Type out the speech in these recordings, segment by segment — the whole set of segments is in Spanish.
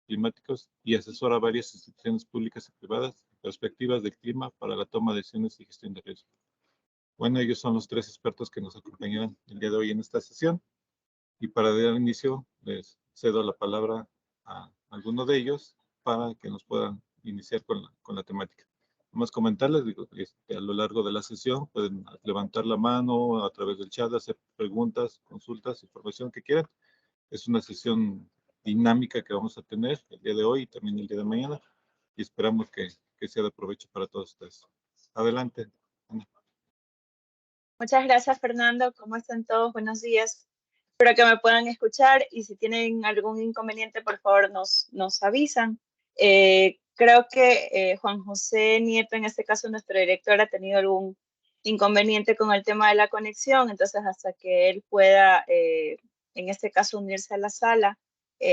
climáticos y asesora a varias instituciones públicas y privadas en perspectivas del clima para la toma de decisiones y gestión de riesgo. Bueno, ellos son los 3 expertos que nos acompañarán el día de hoy en esta sesión. Y para dar inicio, les cedo la palabra a alguno de ellos para que nos puedan iniciar con la temática. Vamos a comentarles, digo, a lo largo de la sesión pueden levantar la mano a través del chat, hacer preguntas, consultas, información que quieran. Es una sesión dinámica que vamos a tener el día de hoy y también el día de mañana y esperamos que sea de provecho para todos ustedes. Adelante, Ana. Muchas gracias, Fernando. ¿Cómo están todos? Buenos días. Espero que me puedan escuchar y si tienen algún inconveniente, por favor, nos avisan. Creo que Juan José Nieto, en este caso nuestro director, ha tenido algún inconveniente con el tema de la conexión, entonces hasta que él pueda, en este caso, unirse a la sala,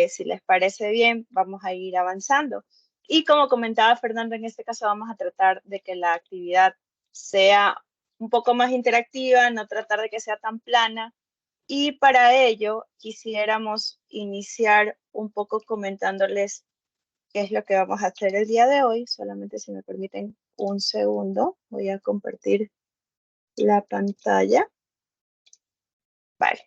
si les parece bien, vamos a ir avanzando. Y como comentaba Fernando, en este caso vamos a tratar de que la actividad sea un poco más interactiva, no tratar de que sea tan plana. Y para ello quisiéramos iniciar un poco comentándoles qué es lo que vamos a hacer el día de hoy. Solamente si me permiten un segundo, voy a compartir la pantalla. Vale.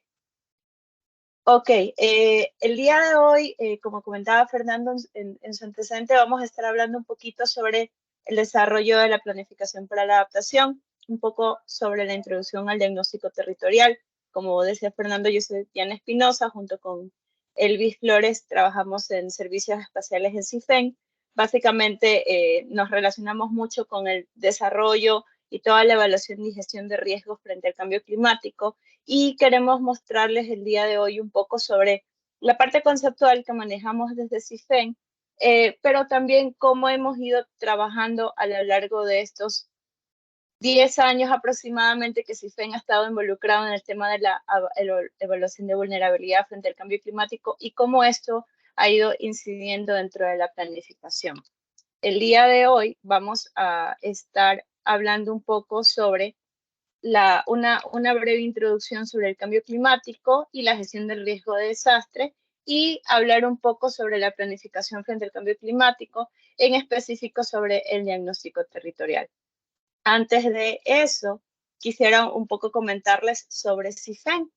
Ok, el día de hoy, como comentaba Fernando en su antecedente, vamos a estar hablando un poquito sobre el desarrollo de la planificación para la adaptación, un poco sobre la introducción al diagnóstico territorial. Como decía Fernando, yo soy Diana Espinosa, junto con Elvis Flores, trabajamos en servicios espaciales en CIFEN. Básicamente nos relacionamos mucho con el desarrollo y toda la evaluación y gestión de riesgos frente al cambio climático, y queremos mostrarles el día de hoy un poco sobre la parte conceptual que manejamos desde CIFEN, pero también cómo hemos ido trabajando a lo largo de estos 10 años aproximadamente que CIFEN ha estado involucrado en el tema de la evaluación de vulnerabilidad frente al cambio climático y cómo esto ha ido incidiendo dentro de la planificación. El día de hoy vamos a estar hablando un poco sobre una breve introducción sobre el cambio climático y la gestión del riesgo de desastre y hablar un poco sobre la planificación frente al cambio climático, en específico sobre el diagnóstico territorial. Antes de eso, quisiera un poco comentarles sobre CIFEN.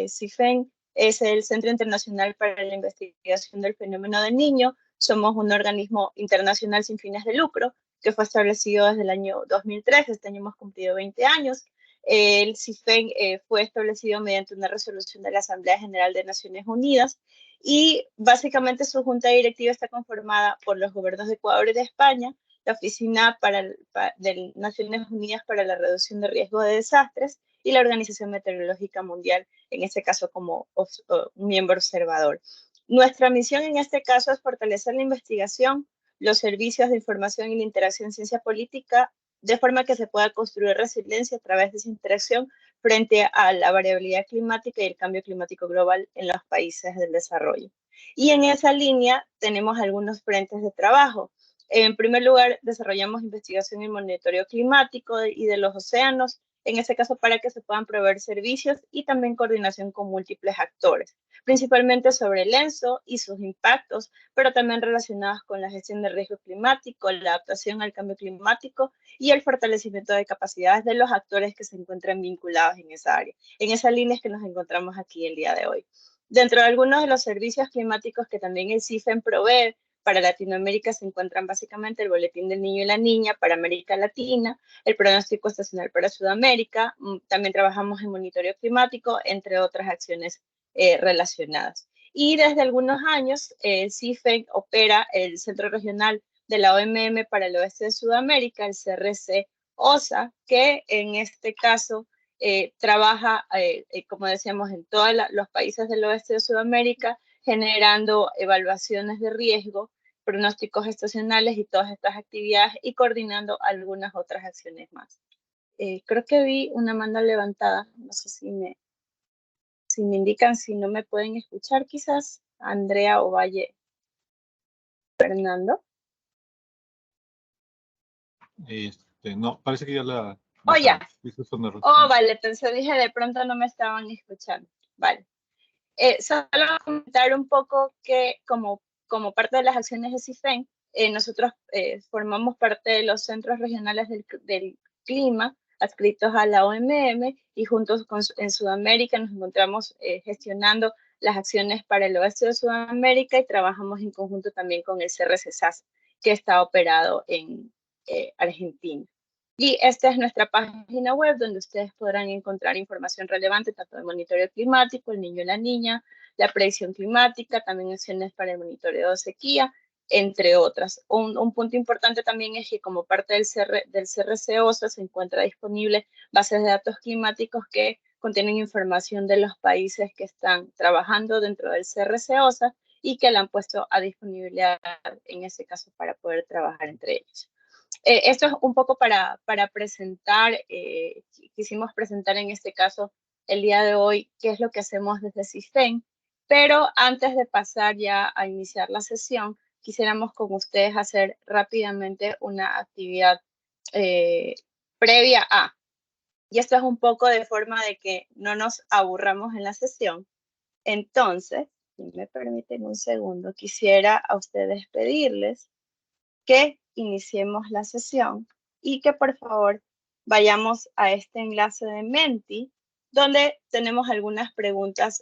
CIFEN es el Centro Internacional para la Investigación del Fenómeno del Niño. Somos un organismo internacional sin fines de lucro que fue establecido desde el año 2003. Este año hemos cumplido 20 años. El CIFEN fue establecido mediante una resolución de la Asamblea General de Naciones Unidas y básicamente su junta directiva está conformada por los gobiernos de Ecuador y de España, la Oficina de Naciones Unidas para la Reducción de Riesgos de Desastres y la Organización Meteorológica Mundial, en este caso como miembro observador. Nuestra misión en este caso es fortalecer la investigación, los servicios de información y la interacción ciencia política, de forma que se pueda construir resiliencia a través de esa interacción frente a la variabilidad climática y el cambio climático global en los países del desarrollo. Y en esa línea tenemos algunos frentes de trabajo. En primer lugar, desarrollamos investigación y monitoreo climático y de los océanos, en este caso para que se puedan proveer servicios y también coordinación con múltiples actores, principalmente sobre el ENSO y sus impactos, pero también relacionados con la gestión del riesgo climático, la adaptación al cambio climático y el fortalecimiento de capacidades de los actores que se encuentran vinculados en esa área. En esa línea es que nos encontramos aquí el día de hoy. Dentro de algunos de los servicios climáticos que también el CIFEN provee, para Latinoamérica se encuentran básicamente el Boletín del Niño y la Niña para América Latina, el pronóstico estacional para Sudamérica, también trabajamos en monitoreo climático, entre otras acciones relacionadas. Y desde algunos años, CIFEN opera el Centro Regional de la OMM para el Oeste de Sudamérica, el CRC-OSA, que en este caso trabaja, como decíamos, en todos los países del Oeste de Sudamérica, generando evaluaciones de riesgo, pronósticos estacionales y todas estas actividades y coordinando algunas otras acciones más. Creo que vi una mano levantada, no sé si me indican, si no me pueden escuchar quizás, Andrea Ovalle Fernando. No, parece que ya la... Oh, ya. Oh, vale, entonces dije, de pronto no me estaban escuchando. Vale. Solo comentar un poco que como como parte de las acciones de CIFEN, nosotros formamos parte de los centros regionales del clima adscritos a la OMM y juntos en Sudamérica nos encontramos gestionando las acciones para el oeste de Sudamérica y trabajamos en conjunto también con el CRC-SAS, que está operado en Argentina. Y esta es nuestra página web donde ustedes podrán encontrar información relevante tanto del monitoreo climático, el niño y la niña, la predicción climática, también acciones para el monitoreo de sequía, entre otras. Un punto importante también es que como parte del CRC-OSA se encuentra disponible bases de datos climáticos que contienen información de los países que están trabajando dentro del CRC-OSA y que la han puesto a disponibilidad en ese caso para poder trabajar entre ellos. Esto es un poco para presentar, quisimos presentar en este caso el día de hoy qué es lo que hacemos desde CIFEN, pero antes de pasar ya a iniciar la sesión, quisiéramos con ustedes hacer rápidamente una actividad previa a, y esto es un poco de forma de que no nos aburramos en la sesión. Entonces, si me permiten un segundo, quisiera a ustedes pedirles que iniciemos la sesión y que por favor vayamos a este enlace de Menti, donde tenemos algunas preguntas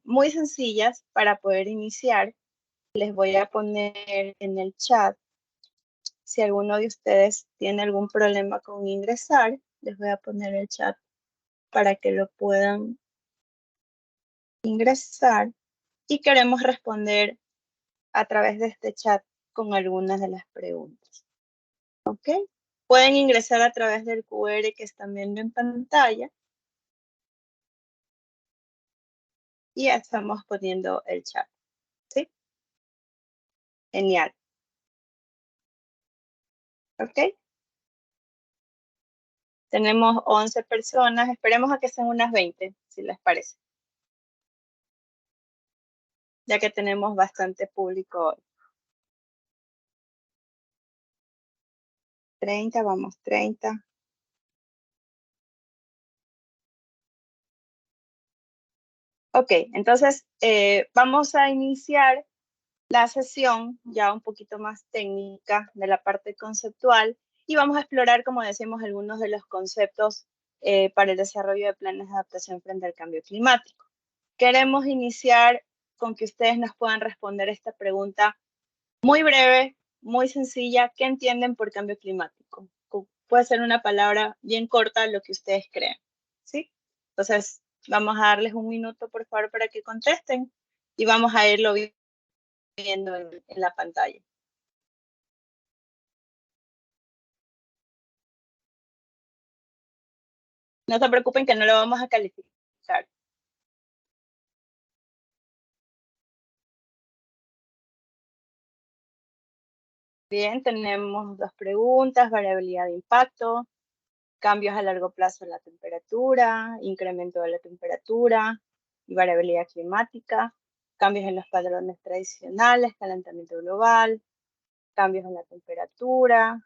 muy sencillas para poder iniciar. Les voy a poner en el chat. Si alguno de ustedes tiene algún problema con ingresar, les voy a poner el chat para que lo puedan ingresar. Y queremos responder a través de este chat con algunas de las preguntas. ¿Ok? Pueden ingresar a través del QR que están viendo en pantalla. Y ya estamos poniendo el chat. ¿Sí? Genial. ¿Ok? Tenemos 11 personas. Esperemos a que sean unas 20, si les parece. Ya que tenemos bastante público hoy. 30, vamos, 30. Ok, entonces vamos a iniciar la sesión ya un poquito más técnica de la parte conceptual y vamos a explorar, como decíamos, algunos de los conceptos para el desarrollo de planes de adaptación frente al cambio climático. Queremos iniciar con que ustedes nos puedan responder esta pregunta muy breve, muy sencilla. ¿Qué entienden por cambio climático? Puede ser una palabra bien corta, lo que ustedes crean, ¿sí? Entonces, vamos a darles un minuto, por favor, para que contesten y vamos a irlo viendo en la pantalla. No se preocupen que no lo vamos a calificar. Bien, tenemos dos preguntas: variabilidad de impacto, cambios a largo plazo en la temperatura, incremento de la temperatura y variabilidad climática, cambios en los patrones tradicionales, calentamiento global, cambios en la temperatura.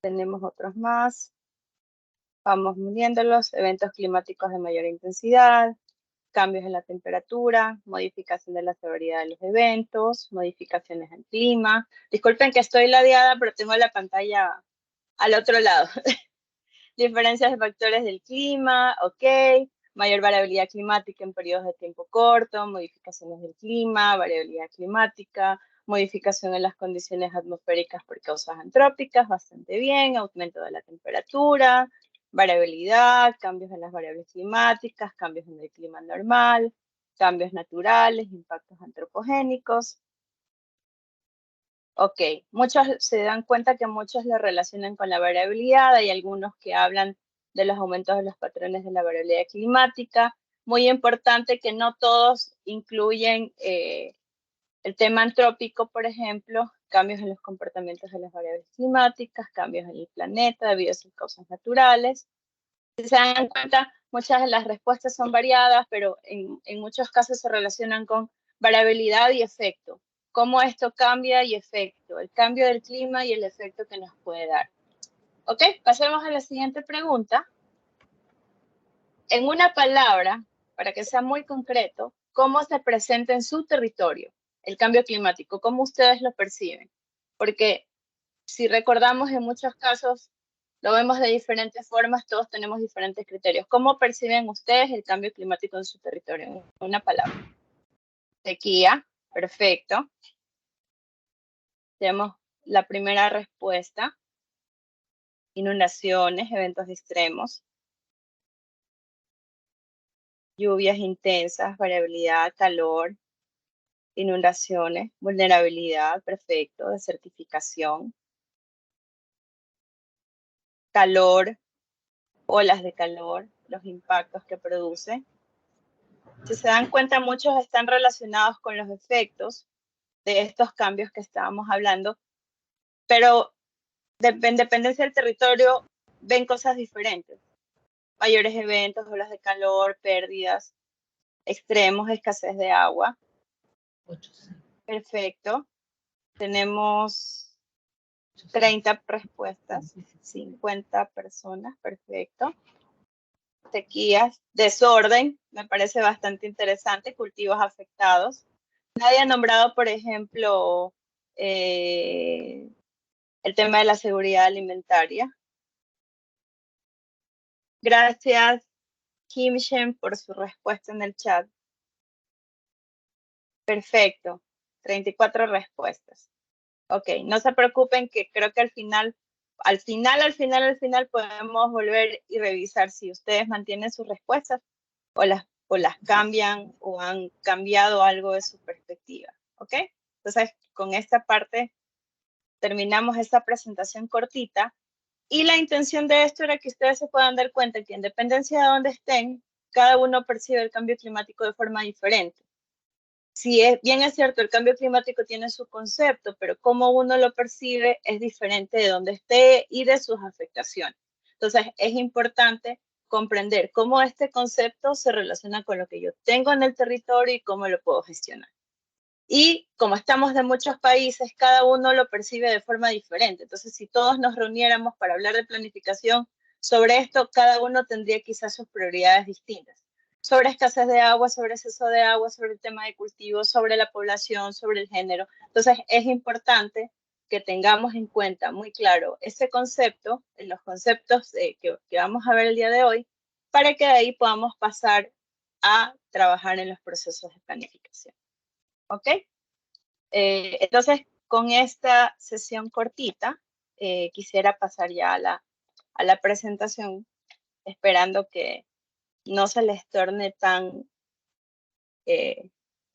Tenemos otros más. Vamos midiéndolos: eventos climáticos de mayor intensidad, cambios en la temperatura, modificación de la severidad de los eventos, modificaciones en clima. Disculpen que estoy ladeada, pero tengo la pantalla al otro lado. Diferencias de factores del clima, ok. Mayor variabilidad climática en periodos de tiempo corto, modificaciones del clima, variabilidad climática, modificación en las condiciones atmosféricas por causas antrópicas, bastante bien, aumento de la temperatura, variabilidad, cambios en las variables climáticas, cambios en el clima normal, cambios naturales, impactos antropogénicos. Ok, muchos se dan cuenta que muchos lo relacionan con la variabilidad. Hay algunos que hablan de los aumentos de los patrones de la variabilidad climática. Muy importante que no todos incluyen el tema antrópico, por ejemplo, cambios en los comportamientos de las variables climáticas, cambios en el planeta debido a sus causas naturales. Si se dan cuenta, muchas de las respuestas son variadas, pero en muchos casos se relacionan con variabilidad y efecto. Cómo esto cambia y efecto, el cambio del clima y el efecto que nos puede dar. Ok, pasemos a la siguiente pregunta. En una palabra, para que sea muy concreto, ¿cómo se presenta en su territorio? el cambio climático, ¿cómo ustedes lo perciben? Porque si recordamos, en muchos casos lo vemos de diferentes formas, todos tenemos diferentes criterios. ¿Cómo perciben ustedes el cambio climático en su territorio? Una palabra. Sequía, perfecto. Tenemos la primera respuesta. Inundaciones, eventos extremos. Lluvias intensas, variabilidad, calor, inundaciones, vulnerabilidad, perfecto, desertificación, calor, olas de calor, los impactos que produce. Si se dan cuenta, muchos están relacionados con los efectos de estos cambios que estábamos hablando, pero en dependencia del territorio ven cosas diferentes. Mayores eventos, olas de calor, pérdidas, extremos, escasez de agua. Perfecto. Tenemos 30 respuestas, 50 personas, perfecto. Sequías, desorden, me parece bastante interesante, cultivos afectados. Nadie ha nombrado, por ejemplo, el tema de la seguridad alimentaria. Gracias, Kim Shen, por su respuesta en el chat. Perfecto, 34 respuestas. Ok, no se preocupen, que creo que al final podemos volver y revisar si ustedes mantienen sus respuestas o las cambian o han cambiado algo de su perspectiva, ¿ok? Entonces, con esta parte terminamos esta presentación cortita y la intención de esto era que ustedes se puedan dar cuenta que en dependencia de dónde estén, cada uno percibe el cambio climático de forma diferente. Si bien es cierto, el cambio climático tiene su concepto, pero cómo uno lo percibe es diferente de donde esté y de sus afectaciones. Entonces, es importante comprender cómo este concepto se relaciona con lo que yo tengo en el territorio y cómo lo puedo gestionar. Y como estamos de muchos países, cada uno lo percibe de forma diferente. Entonces, si todos nos reuniéramos para hablar de planificación sobre esto, cada uno tendría quizás sus prioridades distintas. Sobre escasez de agua, sobre exceso de agua, sobre el tema de cultivos, sobre la población, sobre el género. Entonces, es importante que tengamos en cuenta muy claro ese concepto, los conceptos que vamos a ver el día de hoy, para que de ahí podamos pasar a trabajar en los procesos de planificación. ¿Ok? Entonces, con esta sesión cortita, quisiera pasar ya a la presentación, esperando que no se les torne tan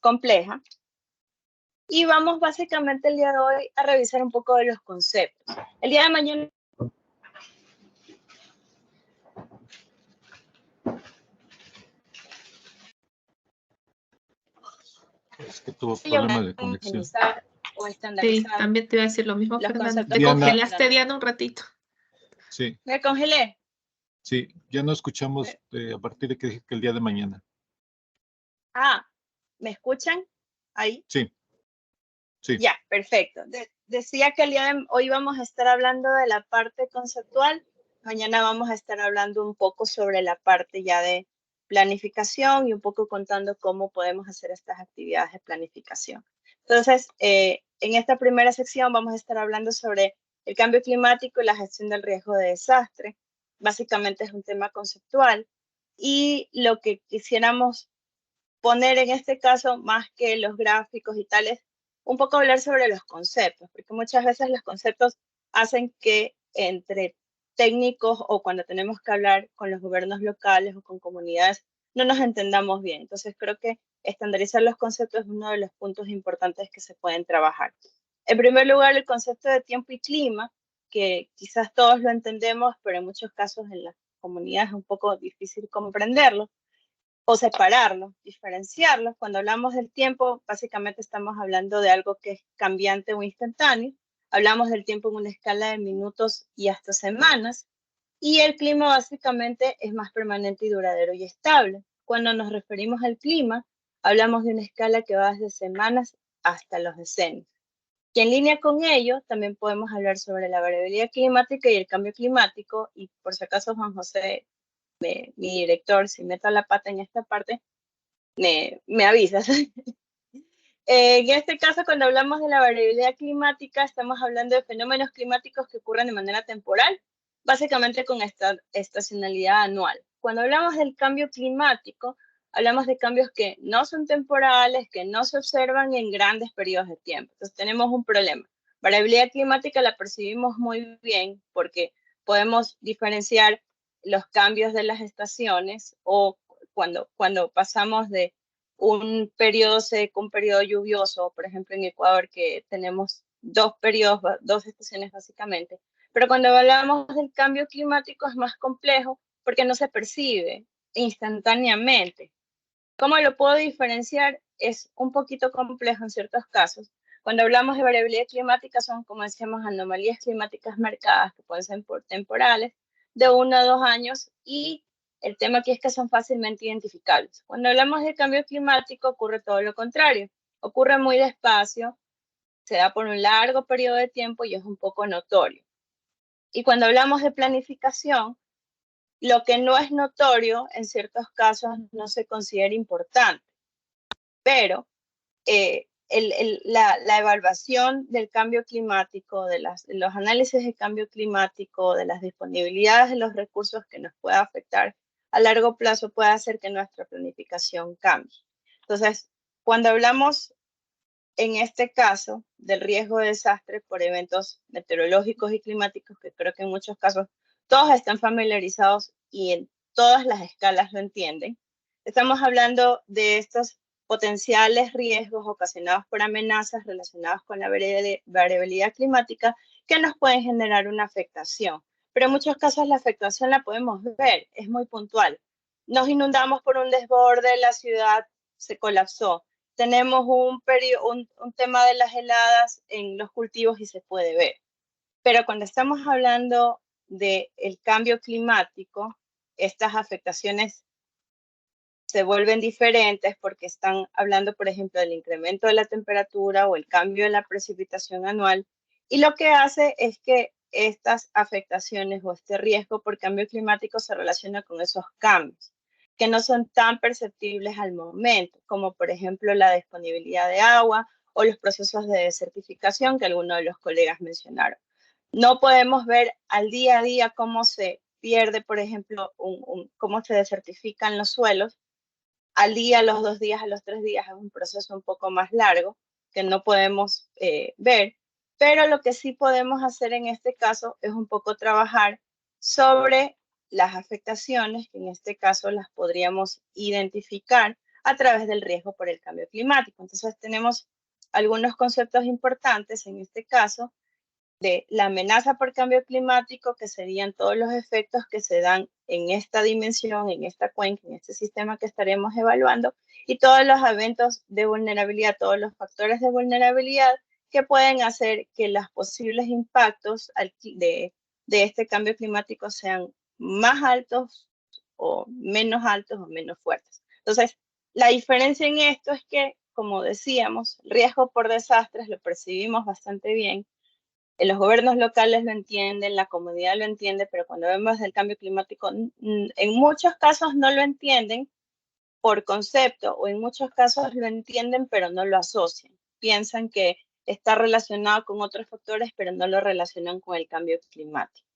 compleja. Y vamos básicamente el día de hoy a revisar un poco de los conceptos. El día de mañana... Es que tuvo problemas de conexión. O sí, también te iba a decir lo mismo, Fernando. Te Diana, congelaste, Diana, un ratito. Sí. ¿Me congelé? Sí, ya no escuchamos a partir de que dije que el día de mañana. Ah, ¿me escuchan ahí? Sí. Sí. Ya, perfecto. Decía que el día de hoy vamos a estar hablando de la parte conceptual. Mañana vamos a estar hablando un poco sobre la parte ya de planificación y un poco contando cómo podemos hacer estas actividades de planificación. Entonces, en esta primera sección vamos a estar hablando sobre el cambio climático y la gestión del riesgo de desastre. Básicamente es un tema conceptual y lo que quisiéramos poner en este caso, más que los gráficos y tales, un poco hablar sobre los conceptos, porque muchas veces los conceptos hacen que entre técnicos o cuando tenemos que hablar con los gobiernos locales o con comunidades, no nos entendamos bien. Entonces creo que estandarizar los conceptos es uno de los puntos importantes que se pueden trabajar. En primer lugar, el concepto de tiempo y clima, que quizás todos lo entendemos, pero en muchos casos en las comunidades es un poco difícil comprenderlo o separarlos, diferenciarlos. Cuando hablamos del tiempo, básicamente estamos hablando de algo que es cambiante o instantáneo. Hablamos del tiempo en una escala de minutos y hasta semanas. Y el clima básicamente es más permanente y duradero y estable. Cuando nos referimos al clima, hablamos de una escala que va desde semanas hasta los decenios. Y en línea con ello, también podemos hablar sobre la variabilidad climática y el cambio climático. Y por si acaso, Juan José, mi director, si meto la pata en esta parte, me avisas. En este caso, cuando hablamos de la variabilidad climática, estamos hablando de fenómenos climáticos que ocurren de manera temporal, básicamente con esta estacionalidad anual. Cuando hablamos del cambio climático, hablamos de cambios que no son temporales, que no se observan en grandes periodos de tiempo. Entonces tenemos un problema. Variabilidad climática la percibimos muy bien porque podemos diferenciar los cambios de las estaciones o cuando pasamos de un periodo seco, un periodo lluvioso, por ejemplo en Ecuador que tenemos dos periodos, dos estaciones básicamente. Pero cuando hablamos del cambio climático es más complejo porque no se percibe instantáneamente. ¿Cómo lo puedo diferenciar? Es un poquito complejo en ciertos casos. Cuando hablamos de variabilidad climática son, como decíamos, anomalías climáticas marcadas que pueden ser temporales, de 1 a 2 años, y el tema aquí es que son fácilmente identificables. Cuando hablamos de cambio climático ocurre todo lo contrario. Ocurre muy despacio, se da por un largo periodo de tiempo y es un poco notorio. Y cuando hablamos de planificación, lo que no es notorio en ciertos casos no se considera importante, pero la evaluación del cambio climático, de los análisis de cambio climático, de las disponibilidades de los recursos que nos pueda afectar a largo plazo puede hacer que nuestra planificación cambie. Entonces, cuando hablamos en este caso del riesgo de desastre por eventos meteorológicos y climáticos, que creo que en muchos casos todos están familiarizados y en todas las escalas lo entienden, estamos hablando de estos potenciales riesgos ocasionados por amenazas relacionadas con la variabilidad climática que nos pueden generar una afectación. Pero en muchos casos la afectación la podemos ver, es muy puntual. Nos inundamos por un desborde, la ciudad se colapsó. Tenemos un tema de las heladas en los cultivos y se puede ver. Pero cuando estamos hablando del cambio climático, estas afectaciones se vuelven diferentes porque están hablando, por ejemplo, del incremento de la temperatura o el cambio en la precipitación anual. Y lo que hace es que estas afectaciones o este riesgo por cambio climático se relaciona con esos cambios que no son tan perceptibles al momento, como por ejemplo la disponibilidad de agua o los procesos de desertificación que algunos de los colegas mencionaron. No podemos ver al día a día cómo se pierde, por ejemplo, cómo se desertifican los suelos. Al día, a los 2 días, a los 3 días es un proceso un poco más largo que no podemos ver, pero lo que sí podemos hacer en este caso es un poco trabajar sobre las afectaciones, que en este caso las podríamos identificar a través del riesgo por el cambio climático. Entonces tenemos algunos conceptos importantes en este caso de la amenaza por cambio climático, que serían todos los efectos que se dan en esta dimensión, en esta cuenca, en este sistema que estaremos evaluando, y todos los eventos de vulnerabilidad, todos los factores de vulnerabilidad que pueden hacer que los posibles impactos de este cambio climático sean más altos o menos fuertes. Entonces, la diferencia en esto es que, como decíamos, riesgo por desastres lo percibimos bastante bien. Los gobiernos locales lo entienden, la comunidad lo entiende, pero cuando vemos el cambio climático, en muchos casos no lo entienden por concepto, o en muchos casos lo entienden, pero no lo asocian. Piensan que está relacionado con otros factores, pero no lo relacionan con el cambio climático.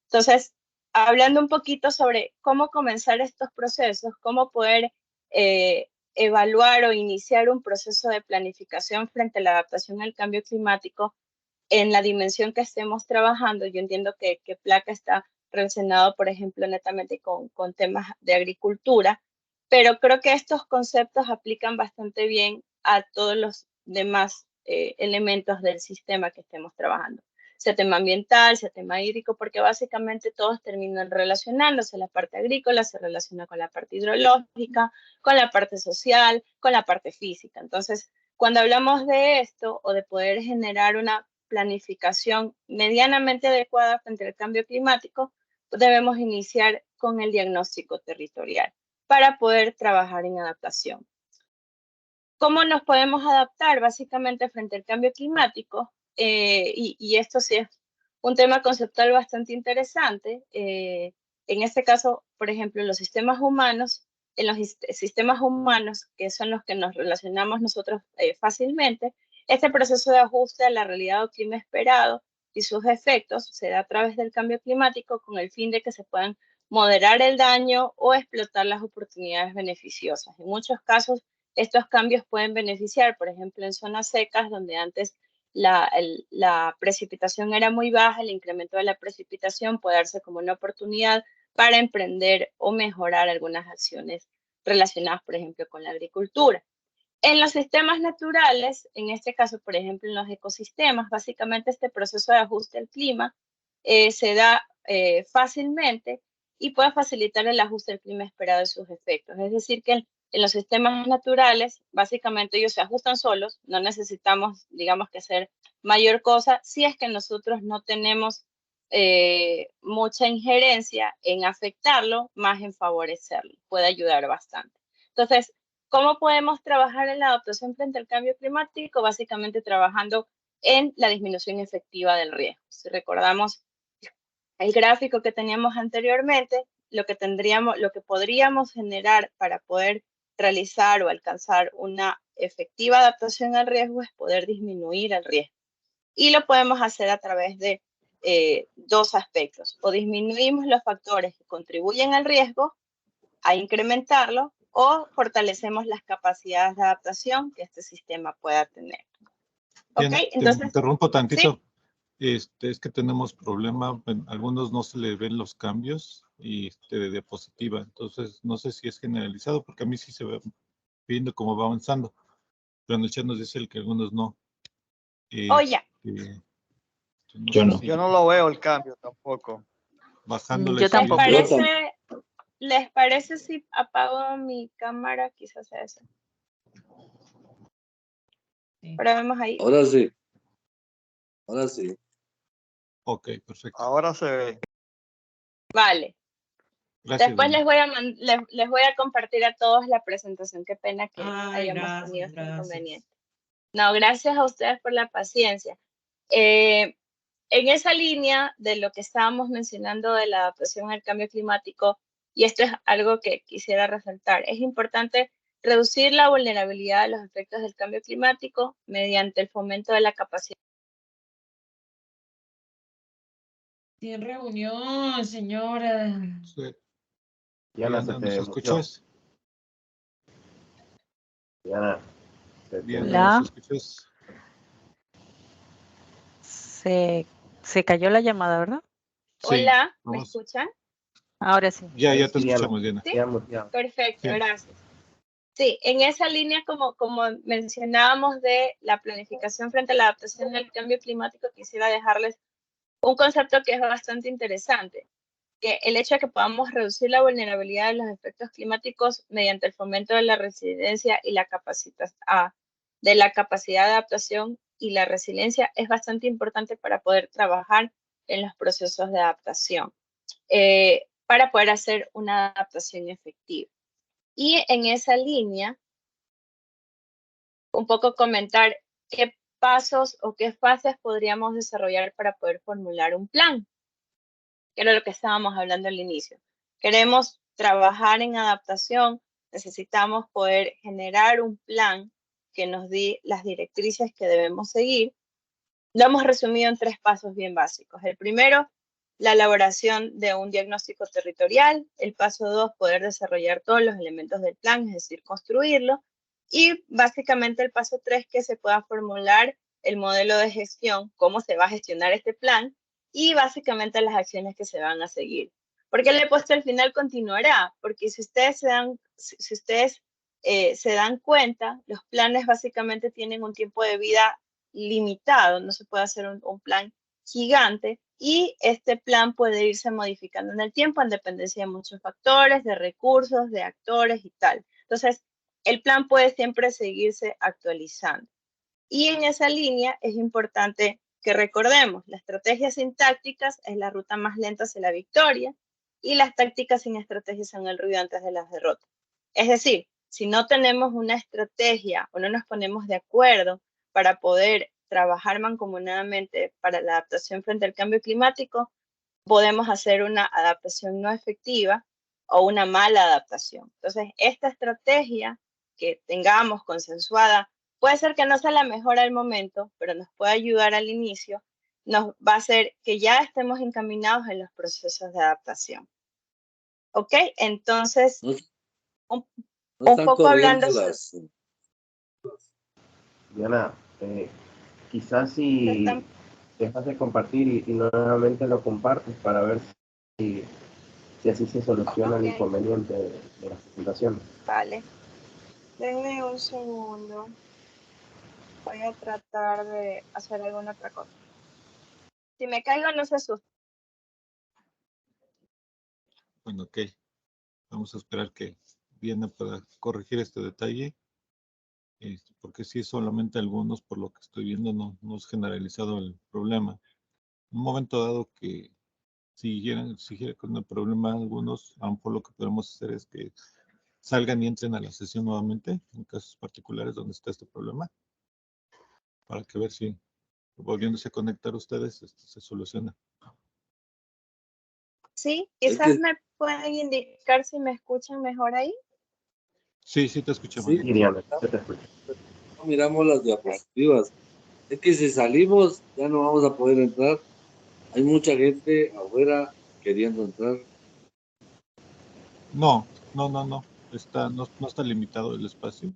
Entonces, hablando un poquito sobre cómo comenzar estos procesos, cómo poder evaluar o iniciar un proceso de planificación frente a la adaptación al cambio climático, en la dimensión que estemos trabajando. Yo entiendo que Placa está relacionado, por ejemplo, netamente con temas de agricultura, pero creo que estos conceptos aplican bastante bien a todos los demás elementos del sistema que estemos trabajando. Sea tema ambiental, sea tema hídrico, porque básicamente todos terminan relacionándose. La parte agrícola se relaciona con la parte hidrológica, con la parte social, con la parte física. Entonces, cuando hablamos de esto o de poder generar una planificación medianamente adecuada frente al cambio climático, debemos iniciar con el diagnóstico territorial para poder trabajar en adaptación. ¿Cómo nos podemos adaptar básicamente frente al cambio climático? Y esto sí es un tema conceptual bastante interesante. En este caso, por ejemplo, los sistemas humanos en los sistemas humanos, que son los que nos relacionamos nosotros fácilmente, este proceso de ajuste a la realidad o clima esperado y sus efectos se da a través del cambio climático con el fin de que se puedan moderar el daño o explotar las oportunidades beneficiosas. En muchos casos, estos cambios pueden beneficiar, por ejemplo, en zonas secas donde antes la precipitación era muy baja, el incremento de la precipitación puede darse como una oportunidad para emprender o mejorar algunas acciones relacionadas, por ejemplo, con la agricultura. En los sistemas naturales, en este caso, por ejemplo, en los ecosistemas, básicamente este proceso de ajuste al clima se da fácilmente y puede facilitar el ajuste al clima esperado y sus efectos. Es decir, que en los sistemas naturales, básicamente ellos se ajustan solos, no necesitamos, digamos, que hacer mayor cosa, si es que nosotros no tenemos mucha injerencia en afectarlo, más en favorecerlo. Puede ayudar bastante. Entonces, ¿cómo podemos trabajar en la adaptación frente al cambio climático? Básicamente trabajando en la disminución efectiva del riesgo. Si recordamos el gráfico que teníamos anteriormente, lo que podríamos generar para poder realizar o alcanzar una efectiva adaptación al riesgo es poder disminuir el riesgo. Y lo podemos hacer a través de dos aspectos. O disminuimos los factores que contribuyen al riesgo a incrementarlo o fortalecemos las capacidades de adaptación que este sistema pueda tener. Bien, ¿Ok? Entonces, te interrumpo tantito. ¿sí? Es que tenemos problema, en algunos no se le ven los cambios y de diapositiva, entonces no sé si es generalizado porque a mí sí se ve viendo cómo va avanzando, pero en el chat nos dice el que algunos no. Ya. Yo no lo veo el cambio tampoco. Bajándole. Yo tampoco. ¿Les parece si apago mi cámara? Quizás sea eso. Sí. Pero vemos ahí. Ahora sí. Ahora sí. Ok, perfecto. Ahora se ve. Vale. Gracias. Después les voy a compartir a todos la presentación. Qué pena que hayamos tenido este inconveniente. No, gracias a ustedes por la paciencia. En esa línea de lo que estábamos mencionando de la adaptación al cambio climático, y esto es algo que quisiera resaltar, es importante reducir la vulnerabilidad a los efectos del cambio climático mediante el fomento de la capacidad. Tiene reunión, señora. Sí. Diana, Diana, ¿nos escuchas? Diana. Diana, ¿nos escuchas? Se cayó la llamada, ¿verdad? Sí, Hola, ¿me vamos. escuchan? Ahora sí. Ya te escuchamos, Diana. ¿Sí? Perfecto, Sí. gracias. Sí, en esa línea, como mencionábamos de la planificación frente a la adaptación al cambio climático, quisiera dejarles un concepto que es bastante interesante, que el hecho de que podamos reducir la vulnerabilidad de los efectos climáticos mediante el fomento de la resiliencia y la capacidad de adaptación y la resiliencia es bastante importante para poder trabajar en los procesos de adaptación, para poder hacer una adaptación efectiva. Y en esa línea, un poco comentar qué pasos o qué fases podríamos desarrollar para poder formular un plan, que era lo que estábamos hablando al inicio. Queremos trabajar en adaptación, necesitamos poder generar un plan que nos dé las directrices que debemos seguir. Lo hemos resumido en 3 pasos bien básicos. El primero, la elaboración de un diagnóstico territorial. El paso 2, poder desarrollar todos los elementos del plan, es decir, construirlo. Y básicamente el paso 3, que se pueda formular el modelo de gestión, cómo se va a gestionar este plan y básicamente las acciones que se van a seguir. ¿Por qué le he puesto al final continuará? Porque si ustedes se dan cuenta, los planes básicamente tienen un tiempo de vida limitado, no se puede hacer un plan gigante y este plan puede irse modificando en el tiempo en dependencia de muchos factores, de recursos, de actores y tal. Entonces, el plan puede siempre seguirse actualizando. Y en esa línea es importante que recordemos, las estrategias sin tácticas es la ruta más lenta hacia la victoria y las tácticas sin estrategias son el ruido antes de las derrotas. Es decir, si no tenemos una estrategia o no nos ponemos de acuerdo para poder trabajar mancomunadamente para la adaptación frente al cambio climático, podemos hacer una adaptación no efectiva o una mala adaptación. Entonces, esta estrategia que tengamos consensuada puede ser que no sea la mejor al momento, pero nos puede ayudar al inicio, nos va a hacer que ya estemos encaminados en los procesos de adaptación. ¿Ok? Entonces, un poco hablando... Diana, quizás si dejas de compartir y nuevamente lo compartes para ver si así se soluciona el inconveniente de la presentación. Vale. Denme un segundo. Voy a tratar de hacer alguna otra cosa. Si me caigo, no se asusten. Bueno, ok. Vamos a esperar que Diana pueda corregir este detalle. Porque sí, solamente algunos, por lo que estoy viendo, no es generalizado el problema. En un momento dado que siguiera con el problema algunos, a lo mejor lo que podemos hacer es que salgan y entren a la sesión nuevamente, en casos particulares donde está este problema, para que ver si volviéndose a conectar ustedes se soluciona. Sí, quizás me pueden indicar si me escuchan mejor ahí. Sí, sí te escuchamos. Sí, Diana, se te escucha. Miramos las diapositivas. Es que si salimos ya no vamos a poder entrar. Hay mucha gente afuera queriendo entrar. No. No está limitado el espacio.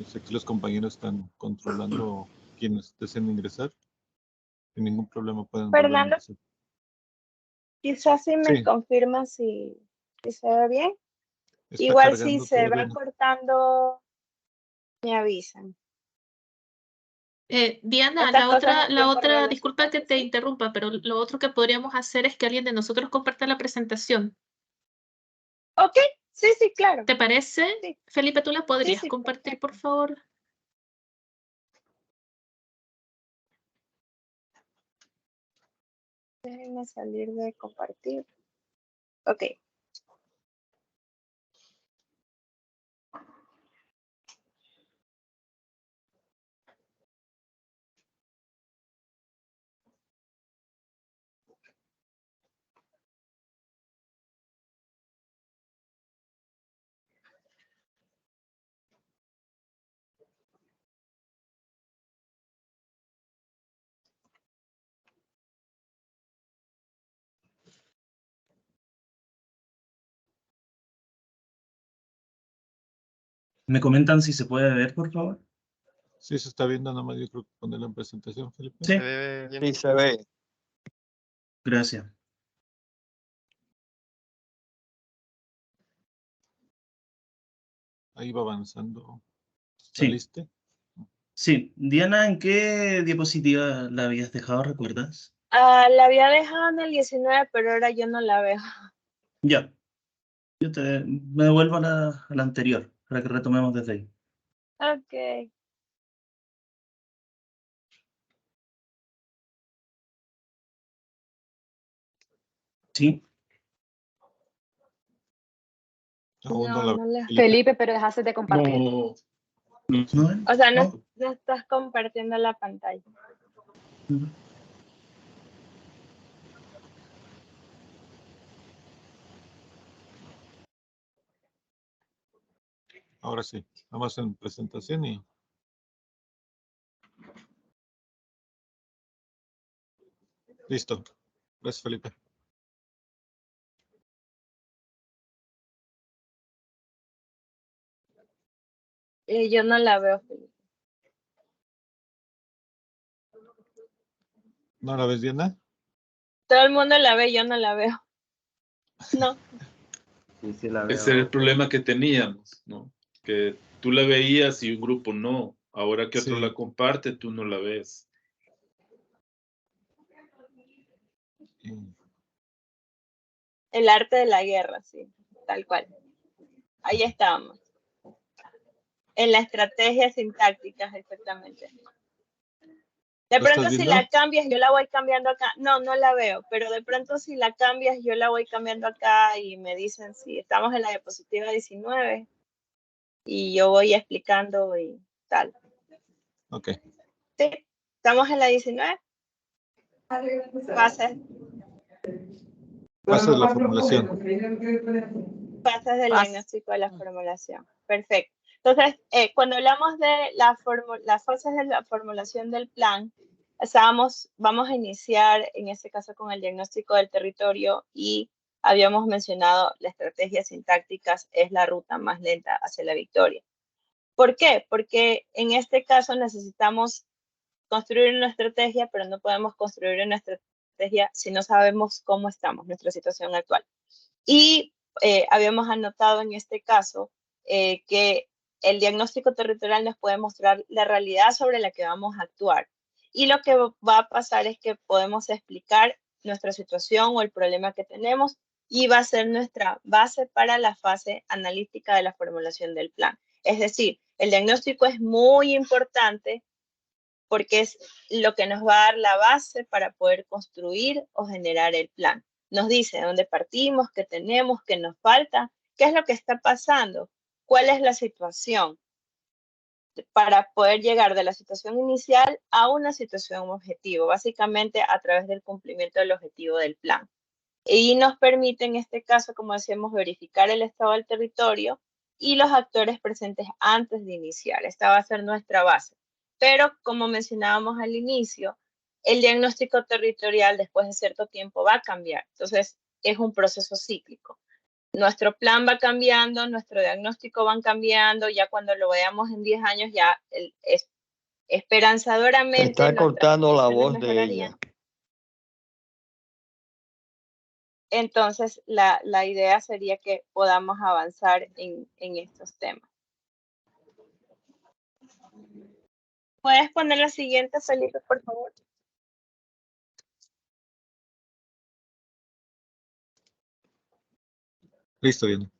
Sé que los compañeros están controlando quienes deseen ingresar. Sin ningún problema pueden volver a Fernando, ingresar. quizás si me Sí. confirma si se ve bien. Está Igual si cargando se todavía, va ¿no? cortando, me avisan. Diana, Estas cosas es la tiempo otra, real, disculpa que te ¿sí? interrumpa, pero lo otro que podríamos hacer es que alguien de nosotros comparta la presentación. Ok, sí, claro. ¿Te parece? Sí. Felipe, ¿tú la podrías Sí, compartir, perfecto. por favor? Déjenme salir de compartir. Ok. ¿Me comentan si se puede ver, por favor? Sí, se está viendo, nada más yo creo que ponerlo en presentación, Felipe. Sí. Sí, se ve. Gracias. Ahí va avanzando. Sí. ¿Saliste? Sí. Diana, ¿en qué diapositiva la habías dejado, recuerdas? La había dejado en el 19, pero ahora yo no la veo. Ya. Me devuelvo a la anterior, para que retomemos desde ahí. Ok. Sí. Aún no la No la... Felipe, pero dejaste de compartir. No. O sea, no estás compartiendo la pantalla. Ahora sí, vamos en presentación y... Listo. Gracias, Felipe. Yo no la veo, Felipe. ¿No la ves, Diana? Todo el mundo la ve, yo no la veo. No. Sí, la veo. Ese era el problema que teníamos, ¿no? Que tú la veías y un grupo no. Ahora que otro Sí. la comparte, tú no la ves. El arte de la guerra, sí, tal cual. Ahí estábamos. En la estrategia sintácticas, exactamente. De pronto si la cambias, yo la voy cambiando acá. No la veo, pero de pronto si la cambias, yo la voy cambiando acá y me dicen, sí, estamos en la diapositiva 19 y yo voy explicando y tal. Ok. Sí, estamos en la 19. Pasa la formulación. Fases del diagnóstico de la formulación. Perfecto. Entonces, cuando hablamos de las fases de la formulación del plan, vamos a iniciar en este caso con el diagnóstico del territorio y habíamos mencionado la estrategia sintácticas es la ruta más lenta hacia la victoria. ¿Por qué? Porque en este caso necesitamos construir una estrategia, pero no podemos construir una estrategia si no sabemos cómo estamos, nuestra situación actual. Y habíamos anotado en este caso que el diagnóstico territorial nos puede mostrar la realidad sobre la que vamos a actuar. Y lo que va a pasar es que podemos explicar nuestra situación o el problema que tenemos y va a ser nuestra base para la fase analítica de la formulación del plan. Es decir, el diagnóstico es muy importante porque es lo que nos va a dar la base para poder construir o generar el plan. Nos dice de dónde partimos, qué tenemos, qué nos falta, qué es lo que está pasando, cuál es la situación para poder llegar de la situación inicial a una situación objetivo, básicamente a través del cumplimiento del objetivo del plan. Y nos permite, en este caso, como decíamos, verificar el estado del territorio y los actores presentes antes de iniciar. Esta va a ser nuestra base. Pero, como mencionábamos al inicio, el diagnóstico territorial después de cierto tiempo va a cambiar. Entonces, es un proceso cíclico. Nuestro plan va cambiando, nuestro diagnóstico va cambiando, ya cuando lo veamos en 10 años, ya esperanzadoramente... Se está cortando la voz de ella. Entonces, la idea sería que podamos avanzar en estos temas. ¿Puedes poner la siguiente, Felipe, por favor? Listo, bien.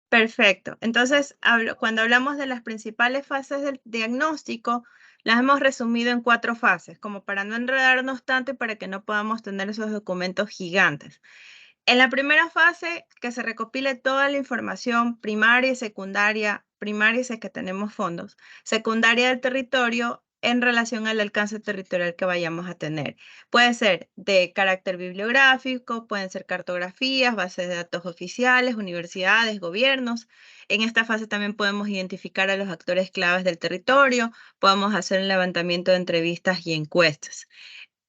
Perfecto. Entonces, cuando hablamos de las principales fases del diagnóstico, las hemos resumido en 4 fases, como para no enredarnos tanto y para que no podamos tener esos documentos gigantes. En la primera fase, que se recopile toda la información primaria y secundaria, primaria si es que tenemos fondos, secundaria del territorio en relación al alcance territorial que vayamos a tener. Puede ser de carácter bibliográfico, pueden ser cartografías, bases de datos oficiales, universidades, gobiernos. En esta fase también podemos identificar a los actores claves del territorio, podemos hacer un levantamiento de entrevistas y encuestas.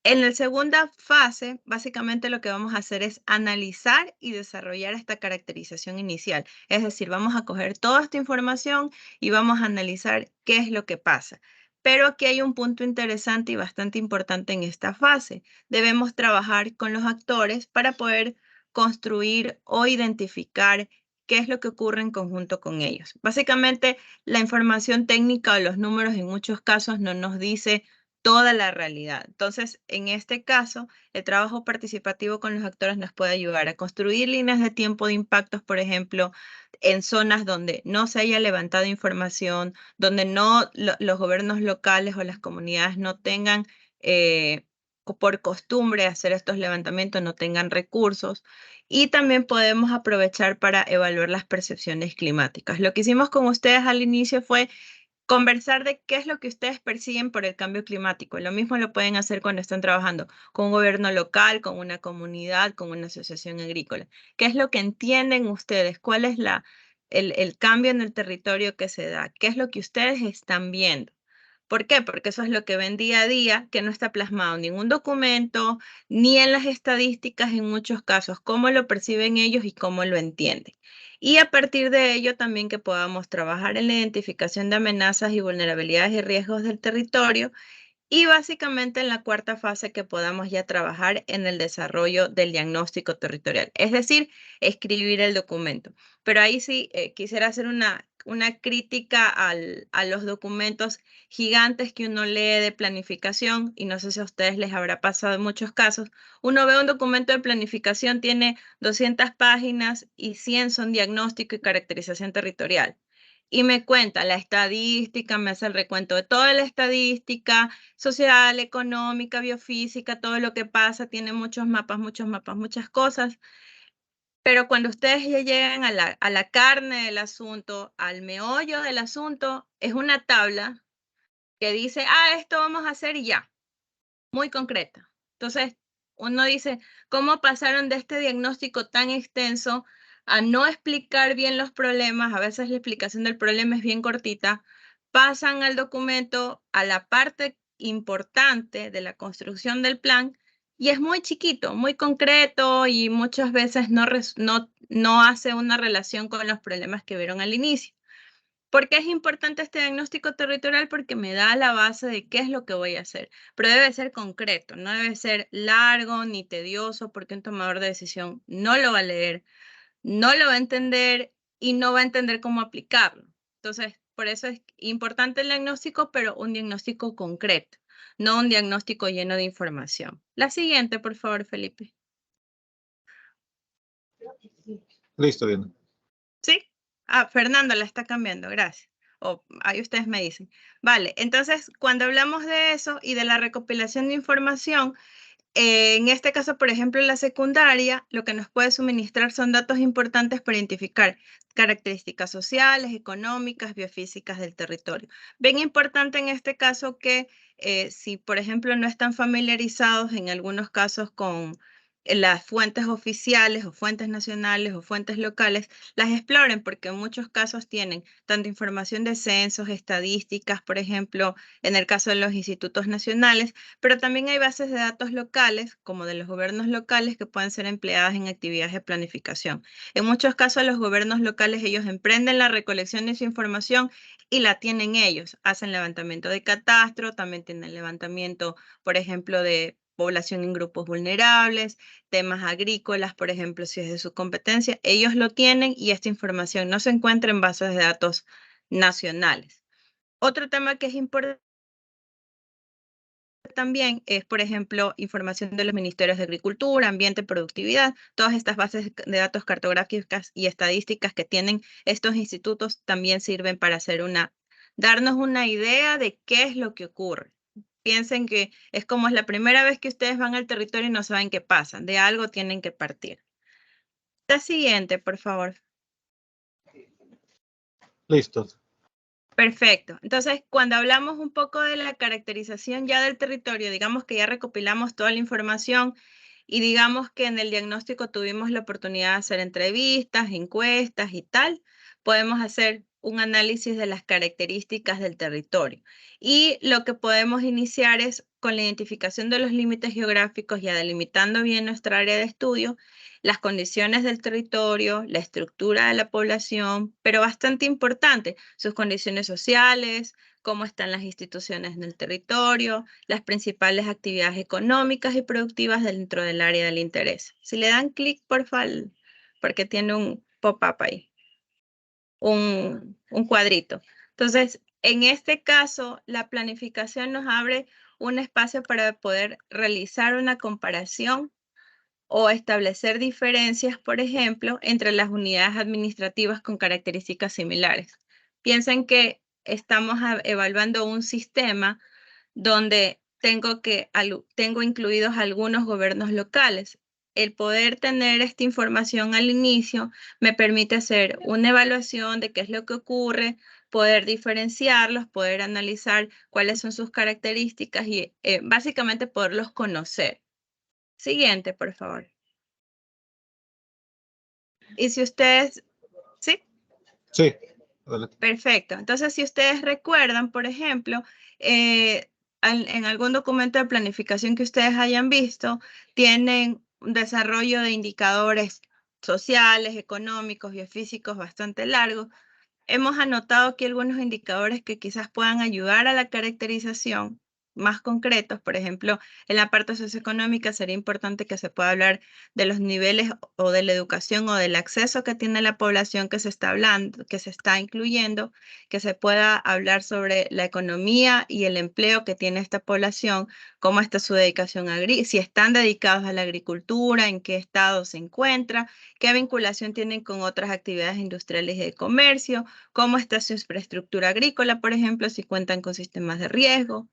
En la segunda fase, básicamente lo que vamos a hacer es analizar y desarrollar esta caracterización inicial. Es decir, vamos a coger toda esta información y vamos a analizar qué es lo que pasa. Pero aquí hay un punto interesante y bastante importante en esta fase. Debemos trabajar con los actores para poder construir o identificar qué es lo que ocurre en conjunto con ellos. Básicamente, la información técnica o los números en muchos casos no nos dice toda la realidad. Entonces, en este caso, el trabajo participativo con los actores nos puede ayudar a construir líneas de tiempo de impactos, por ejemplo, en zonas donde no se haya levantado información, donde los gobiernos locales o las comunidades no tengan por costumbre hacer estos levantamientos, no tengan recursos. Y también podemos aprovechar para evaluar las percepciones climáticas. Lo que hicimos con ustedes al inicio fue conversar de qué es lo que ustedes persiguen por el cambio climático. Lo mismo lo pueden hacer cuando están trabajando con un gobierno local, con una comunidad, con una asociación agrícola. ¿Qué es lo que entienden ustedes? ¿Cuál es el cambio en el territorio que se da? ¿Qué es lo que ustedes están viendo? ¿Por qué? Porque eso es lo que ven día a día, que no está plasmado en ningún documento, ni en las estadísticas en muchos casos, cómo lo perciben ellos y cómo lo entienden. Y a partir de ello también que podamos trabajar en la identificación de amenazas y vulnerabilidades y riesgos del territorio y básicamente en la cuarta fase que podamos ya trabajar en el desarrollo del diagnóstico territorial, es decir, escribir el documento. Pero ahí sí quisiera hacer una crítica a los documentos gigantes que uno lee de planificación y no sé si a ustedes les habrá pasado en muchos casos. Uno ve un documento de planificación, tiene 200 páginas y 100 son diagnóstico y caracterización territorial. Y me cuenta la estadística, me hace el recuento de toda la estadística social, económica, biofísica, todo lo que pasa, tiene muchos mapas, muchas cosas. Pero cuando ustedes ya llegan a la carne del asunto, al meollo del asunto, es una tabla que dice, esto vamos a hacer y ya, muy concreta. Entonces, uno dice, ¿cómo pasaron de este diagnóstico tan extenso a no explicar bien los problemas, a veces la explicación del problema es bien cortita, pasan al documento, a la parte importante de la construcción del plan, y es muy chiquito, muy concreto y muchas veces no hace una relación con los problemas que vieron al inicio. ¿Por qué es importante este diagnóstico territorial? Porque me da la base de qué es lo que voy a hacer, pero debe ser concreto, no debe ser largo ni tedioso, porque un tomador de decisión no lo va a leer, no lo va a entender y no va a entender cómo aplicarlo. Entonces, por eso es importante el diagnóstico, pero un diagnóstico concreto, no un diagnóstico lleno de información. La siguiente, por favor, Felipe. Listo, Diana. ¿Sí? Ah, Fernando la está cambiando, gracias. O ahí ustedes me dicen. Vale, entonces, cuando hablamos de eso y de la recopilación de información, en este caso, por ejemplo, en la secundaria, lo que nos puede suministrar son datos importantes para identificar características sociales, económicas, biofísicas del territorio. Bien importante en este caso que si, por ejemplo, no están familiarizados en algunos casos con las fuentes oficiales o fuentes nacionales o fuentes locales, las exploren porque en muchos casos tienen tanto información de censos, estadísticas, por ejemplo, en el caso de los institutos nacionales, pero también hay bases de datos locales, como de los gobiernos locales, que pueden ser empleadas en actividades de planificación. En muchos casos, los gobiernos locales, ellos emprenden la recolección de esa información y la tienen ellos. Hacen levantamiento de catastro, también tienen levantamiento, por ejemplo, de población en grupos vulnerables, temas agrícolas, por ejemplo, si es de su competencia. Ellos lo tienen y esta información no se encuentra en bases de datos nacionales. Otro tema que es importante también es, por ejemplo, información de los ministerios de Agricultura, Ambiente, Productividad, todas estas bases de datos cartográficas y estadísticas que tienen estos institutos también sirven para darnos una idea de qué es lo que ocurre. Piensen que es como es la primera vez que ustedes van al territorio y no saben qué pasa, de algo tienen que partir. La siguiente, por favor. Listo. Perfecto. Entonces, cuando hablamos un poco de la caracterización ya del territorio, digamos que ya recopilamos toda la información y digamos que en el diagnóstico tuvimos la oportunidad de hacer entrevistas, encuestas y tal, podemos hacer un análisis de las características del territorio. Y lo que podemos iniciar es con la identificación de los límites geográficos, ya delimitando bien nuestra área de estudio, las condiciones del territorio, la estructura de la población, pero bastante importante, sus condiciones sociales, cómo están las instituciones en el territorio, las principales actividades económicas y productivas dentro del área del interés. Si le dan clic, por favor, porque tiene un pop-up ahí, un cuadrito. Entonces, en este caso, la planificación nos abre un espacio para poder realizar una comparación o establecer diferencias, por ejemplo, entre las unidades administrativas con características similares. Piensen que estamos evaluando un sistema donde tengo incluidos algunos gobiernos locales. El poder tener esta información al inicio me permite hacer una evaluación de qué es lo que ocurre, poder diferenciarlos, poder analizar cuáles son sus características y básicamente poderlos conocer. Siguiente, por favor. Y si ustedes, ¿sí? Sí, adelante. Perfecto. Entonces, si ustedes recuerdan, por ejemplo, en algún documento de planificación que ustedes hayan visto, tienen un desarrollo de indicadores sociales, económicos, biofísicos bastante largo. Hemos anotado aquí algunos indicadores que quizás puedan ayudar a la caracterización más concretos. Por ejemplo, en la parte socioeconómica sería importante que se pueda hablar de los niveles o de la educación o del acceso que tiene la población que se está hablando, que se está incluyendo, que se pueda hablar sobre la economía y el empleo que tiene esta población, cómo está su dedicación si están dedicados a la agricultura, en qué estado se encuentra, qué vinculación tienen con otras actividades industriales y de comercio, cómo está su infraestructura agrícola, por ejemplo, si cuentan con sistemas de riego,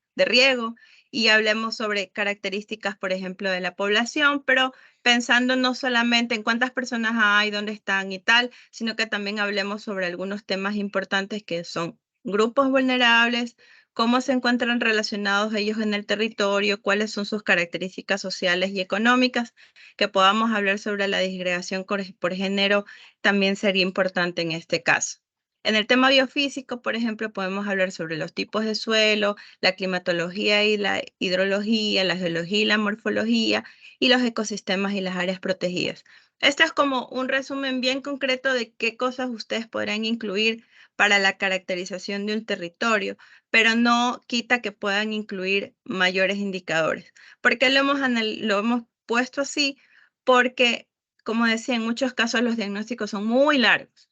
y hablemos sobre características, por ejemplo, de la población, pero pensando no solamente en cuántas personas hay, dónde están y tal, sino que también hablemos sobre algunos temas importantes que son grupos vulnerables, cómo se encuentran relacionados ellos en el territorio, cuáles son sus características sociales y económicas, que podamos hablar sobre la disgregación por género también sería importante en este caso. En el tema biofísico, por ejemplo, podemos hablar sobre los tipos de suelo, la climatología y la hidrología, la geología y la morfología, y los ecosistemas y las áreas protegidas. Esto es como un resumen bien concreto de qué cosas ustedes podrán incluir para la caracterización de un territorio, pero no quita que puedan incluir mayores indicadores. ¿Por qué lo hemos puesto así? Porque, como decía, en muchos casos los diagnósticos son muy largos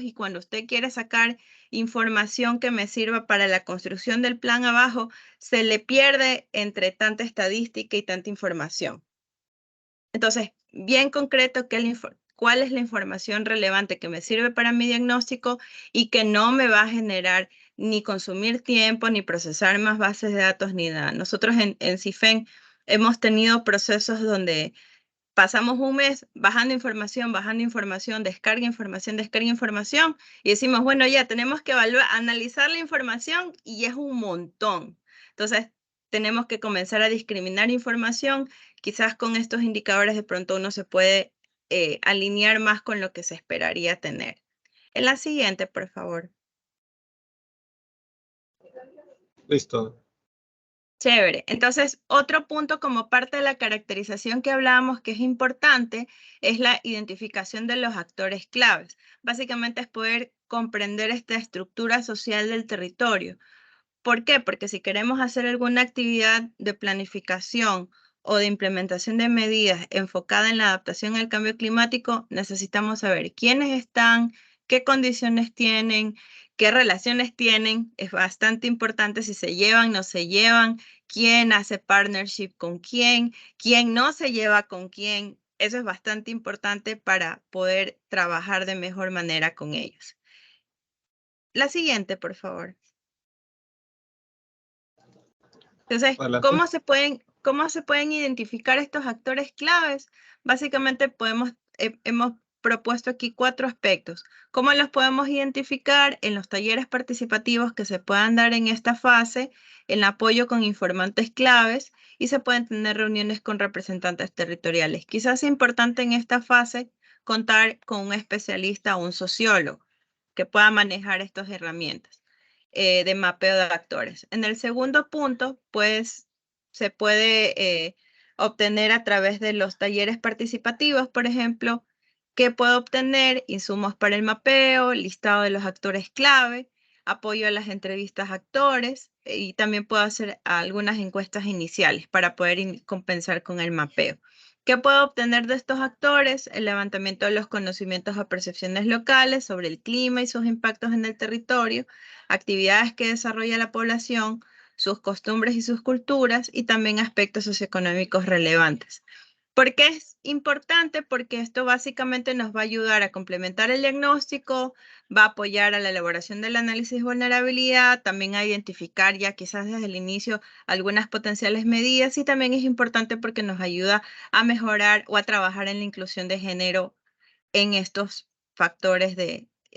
y cuando usted quiere sacar información que me sirva para la construcción del plan abajo, se le pierde entre tanta estadística y tanta información. Entonces, bien concreto, cuál es la información relevante que me sirve para mi diagnóstico y que no me va a generar ni consumir tiempo, ni procesar más bases de datos, ni nada. Nosotros en CIFEN hemos tenido procesos donde pasamos un mes bajando información, descarga información, y decimos, bueno, ya tenemos que analizar la información y es un montón. Entonces, tenemos que comenzar a discriminar información. Quizás con estos indicadores de pronto uno se puede alinear más con lo que se esperaría tener. En la siguiente, por favor. Listo. Chévere. Entonces, otro punto como parte de la caracterización que hablábamos que es importante es la identificación de los actores claves. Básicamente es poder comprender esta estructura social del territorio. ¿Por qué? Porque si queremos hacer alguna actividad de planificación o de implementación de medidas enfocada en la adaptación al cambio climático, necesitamos saber quiénes están, qué condiciones tienen, qué relaciones tienen. Es bastante importante si se llevan, no se llevan, quién hace partnership con quién no se lleva con quién. Eso es bastante importante para poder trabajar de mejor manera con ellos. La siguiente, por favor. Entonces, Adelante. ¿cómo se pueden identificar estos actores claves? Básicamente hemos propuesto aquí 4 aspectos. ¿Cómo los podemos identificar? En los talleres participativos que se puedan dar en esta fase, en apoyo con informantes claves, y se pueden tener reuniones con representantes territoriales. Quizás es importante en esta fase contar con un especialista o un sociólogo que pueda manejar estas herramientas de mapeo de actores. En el segundo punto, pues se puede obtener a través de los talleres participativos, por ejemplo, que puedo obtener insumos para el mapeo, listado de los actores clave, apoyo a las entrevistas a actores y también puedo hacer algunas encuestas iniciales para poder compensar con el mapeo. ¿Qué puedo obtener de estos actores? El levantamiento de los conocimientos o percepciones locales sobre el clima y sus impactos en el territorio, actividades que desarrolla la población, sus costumbres y sus culturas, y también aspectos socioeconómicos relevantes. ¿Por qué es importante? Porque esto básicamente nos va a ayudar a complementar el diagnóstico, va a apoyar a la elaboración del análisis de vulnerabilidad, también a identificar ya quizás desde el inicio algunas potenciales medidas, y también es importante porque nos ayuda a mejorar o a trabajar en la inclusión de género en estos factores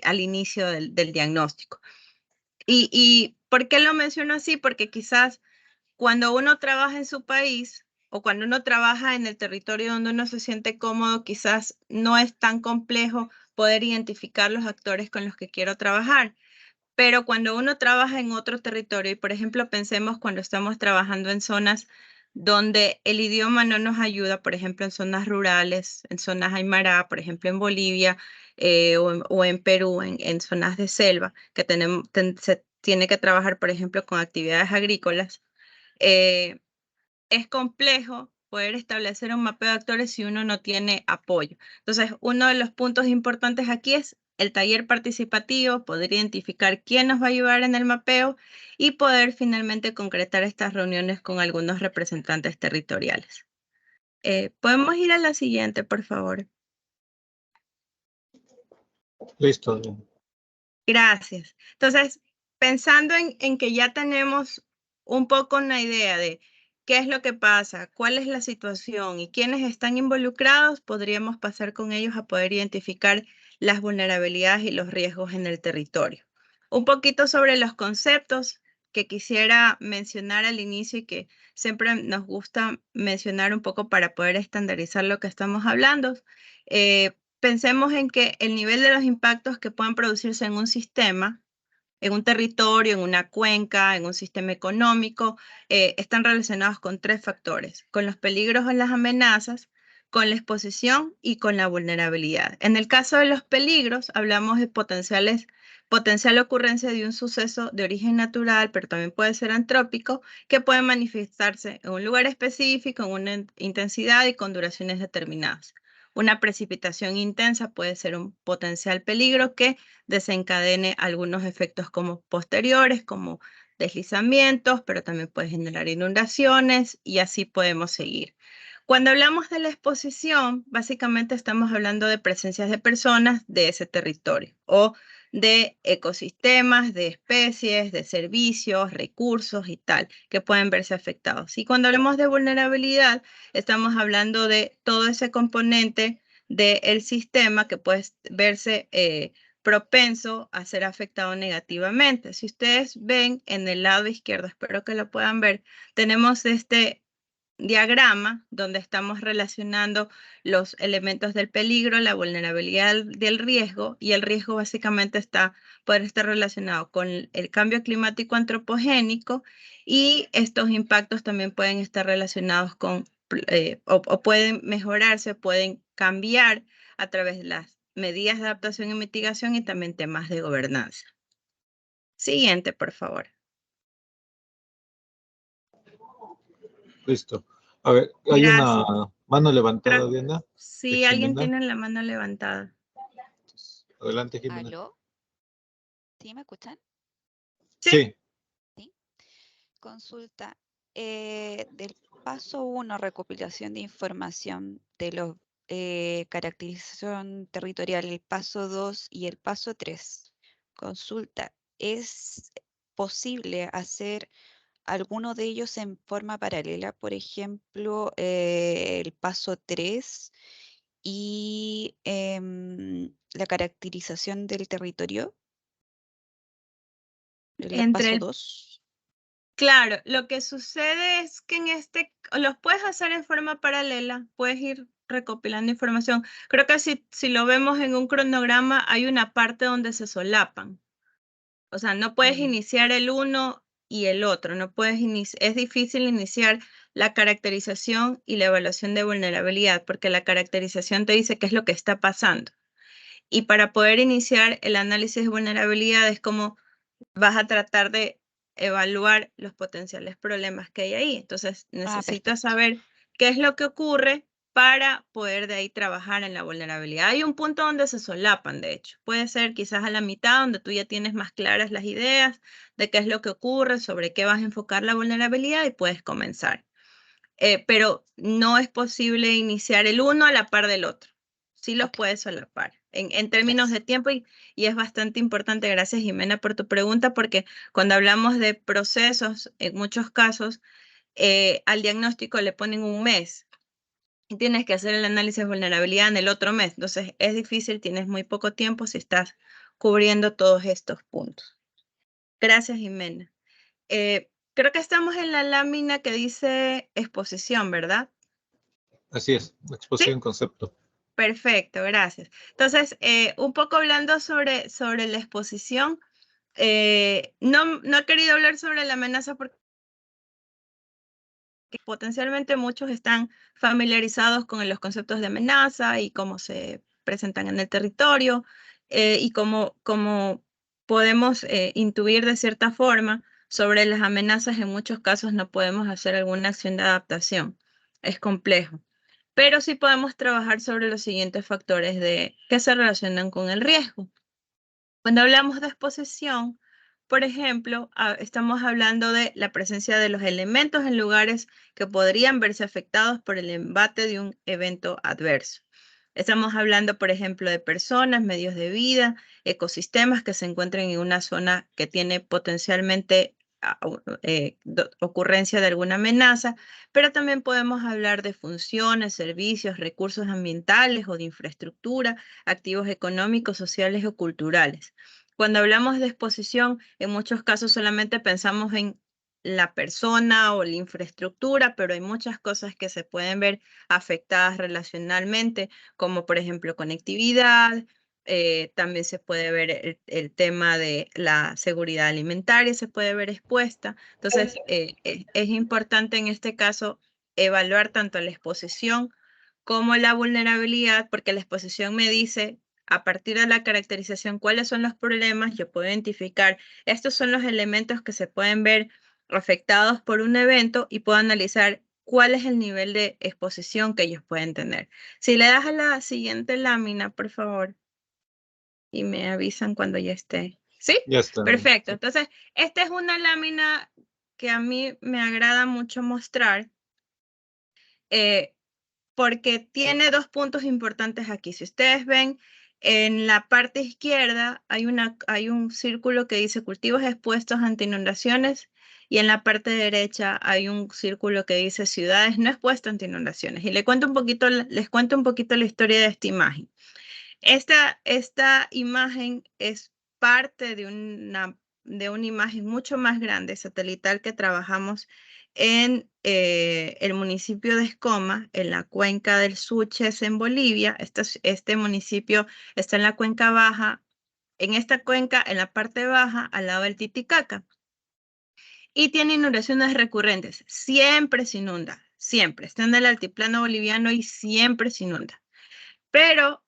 al inicio del diagnóstico. ¿Y por qué lo menciono así? Porque quizás cuando uno trabaja en su país o cuando uno trabaja en el territorio donde uno se siente cómodo, quizás no es tan complejo poder identificar los actores con los que quiero trabajar. Pero cuando uno trabaja en otro territorio, y por ejemplo pensemos cuando estamos trabajando en zonas donde el idioma no nos ayuda, por ejemplo en zonas rurales, en zonas aymara, por ejemplo en Bolivia o en Perú, en zonas de selva, que se tiene que trabajar, por ejemplo, con actividades agrícolas, es complejo poder establecer un mapeo de actores si uno no tiene apoyo. Entonces, uno de los puntos importantes aquí es el taller participativo, poder identificar quién nos va a ayudar en el mapeo y poder finalmente concretar estas reuniones con algunos representantes territoriales. ¿Podemos ir a la siguiente, por favor? Listo. Gracias. Entonces, pensando en que ya tenemos un poco una idea de qué es lo que pasa, cuál es la situación y quiénes están involucrados, podríamos pasar con ellos a poder identificar las vulnerabilidades y los riesgos en el territorio. Un poquito sobre los conceptos. que quisiera mencionar al inicio y que siempre nos gusta mencionar un poco para poder estandarizar lo que estamos hablando. Pensemos en que el nivel de los impactos que puedan producirse en un sistema, en un territorio, en una cuenca, en un sistema económico, están relacionados con 3 factores: con los peligros o las amenazas, con la exposición y con la vulnerabilidad. En el caso de los peligros, hablamos de potencial ocurrencia de un suceso de origen natural, pero también puede ser antrópico, que puede manifestarse en un lugar específico, en una intensidad y con duraciones determinadas. Una precipitación intensa puede ser un potencial peligro que desencadene algunos efectos como posteriores, como deslizamientos, pero también puede generar inundaciones y así podemos seguir. Cuando hablamos de la exposición, básicamente estamos hablando de presencias de personas de ese territorio o de ecosistemas, de especies, de servicios, recursos y tal, que pueden verse afectados. Y cuando hablamos de vulnerabilidad, estamos hablando de todo ese componente del sistema que puede verse propenso a ser afectado negativamente. Si ustedes ven en el lado izquierdo, espero que lo puedan ver, tenemos este diagrama donde estamos relacionando los elementos del peligro, la vulnerabilidad del riesgo, y el riesgo básicamente puede estar relacionado con el cambio climático antropogénico, y estos impactos también pueden estar relacionados con o pueden mejorarse, pueden cambiar a través de las medidas de adaptación y mitigación y también temas de gobernanza. Siguiente, por favor. Listo. A ver, hay Gracias. una mano levantada, Diana. Sí, alguien Jimena. tiene la mano levantada. Adelante, Jimena. ¿Aló? ¿Sí me escuchan? Sí. ¿Sí? Consulta. Del paso 1, recopilación de información de los caracterización territorial, el paso 2 y el paso 3. Consulta. ¿Es posible hacer alguno de ellos en forma paralela? Por ejemplo, el paso 3 y la caracterización del territorio. El Entre paso el 2. Claro, lo que sucede es que los puedes hacer en forma paralela, puedes ir recopilando información. Creo que si lo vemos en un cronograma, hay una parte donde se solapan. O sea, no puedes iniciar el uno y el otro, no puedes es difícil iniciar la caracterización y la evaluación de vulnerabilidad, porque la caracterización te dice qué es lo que está pasando. Y para poder iniciar el análisis de vulnerabilidad es como vas a tratar de evaluar los potenciales problemas que hay ahí. Entonces, necesitas saber qué es lo que ocurre para poder de ahí trabajar en la vulnerabilidad. Hay un punto donde se solapan, de hecho. Puede ser quizás a la mitad, donde tú ya tienes más claras las ideas de qué es lo que ocurre, sobre qué vas a enfocar la vulnerabilidad y puedes comenzar. Pero no es posible iniciar el uno a la par del otro. Sí los puedes solapar en términos de tiempo y es bastante importante. Gracias, Jimena, por tu pregunta, porque cuando hablamos de procesos, en muchos casos, al diagnóstico le ponen un mes y tienes que hacer el análisis de vulnerabilidad en el otro mes. Entonces, es difícil, tienes muy poco tiempo si estás cubriendo todos estos puntos. Gracias, Jimena. Creo que estamos en la lámina que dice exposición, ¿verdad? Así es, exposición concepto. Perfecto, gracias. Entonces, un poco hablando sobre la exposición, no he querido hablar sobre la amenaza porque potencialmente muchos están familiarizados con los conceptos de amenaza y cómo se presentan en el territorio y cómo podemos intuir de cierta forma sobre las amenazas. En muchos casos no podemos hacer alguna acción de adaptación. Es complejo. Pero sí podemos trabajar sobre los siguientes factores que se relacionan con el riesgo. Cuando hablamos de exposición, por ejemplo, estamos hablando de la presencia de los elementos en lugares que podrían verse afectados por el embate de un evento adverso. Estamos hablando, por ejemplo, de personas, medios de vida, ecosistemas que se encuentran en una zona que tiene potencialmente ocurrencia de alguna amenaza, pero también podemos hablar de funciones, servicios, recursos ambientales o de infraestructura, activos económicos, sociales o culturales. Cuando hablamos de exposición, en muchos casos solamente pensamos en la persona o la infraestructura, pero hay muchas cosas que se pueden ver afectadas relacionalmente, como por ejemplo conectividad, también se puede ver el tema de la seguridad alimentaria, se puede ver expuesta. Entonces, es importante en este caso evaluar tanto la exposición como la vulnerabilidad, porque la exposición me dice, a partir de la caracterización, cuáles son los problemas, yo puedo identificar, estos son los elementos que se pueden ver afectados por un evento y puedo analizar cuál es el nivel de exposición que ellos pueden tener. Si le das a la siguiente lámina, por favor, y me avisan cuando ya esté. ¿Sí? Ya está. Perfecto. Entonces, esta es una lámina que a mí me agrada mucho mostrar porque tiene dos puntos importantes aquí. Si ustedes ven, en la parte izquierda hay un círculo que dice cultivos expuestos ante inundaciones y en la parte derecha hay un círculo que dice ciudades no expuestas ante inundaciones. Y les cuento un poquito la historia de esta imagen. Esta imagen es parte de una imagen mucho más grande, satelital, que trabajamos en el municipio de Escoma, en la cuenca del Suches, en Bolivia. Este municipio está en la cuenca baja, en esta cuenca, en la parte baja, al lado del Titicaca. Y tiene inundaciones recurrentes. Siempre se inunda, siempre. Está en el altiplano boliviano y siempre se inunda. Pero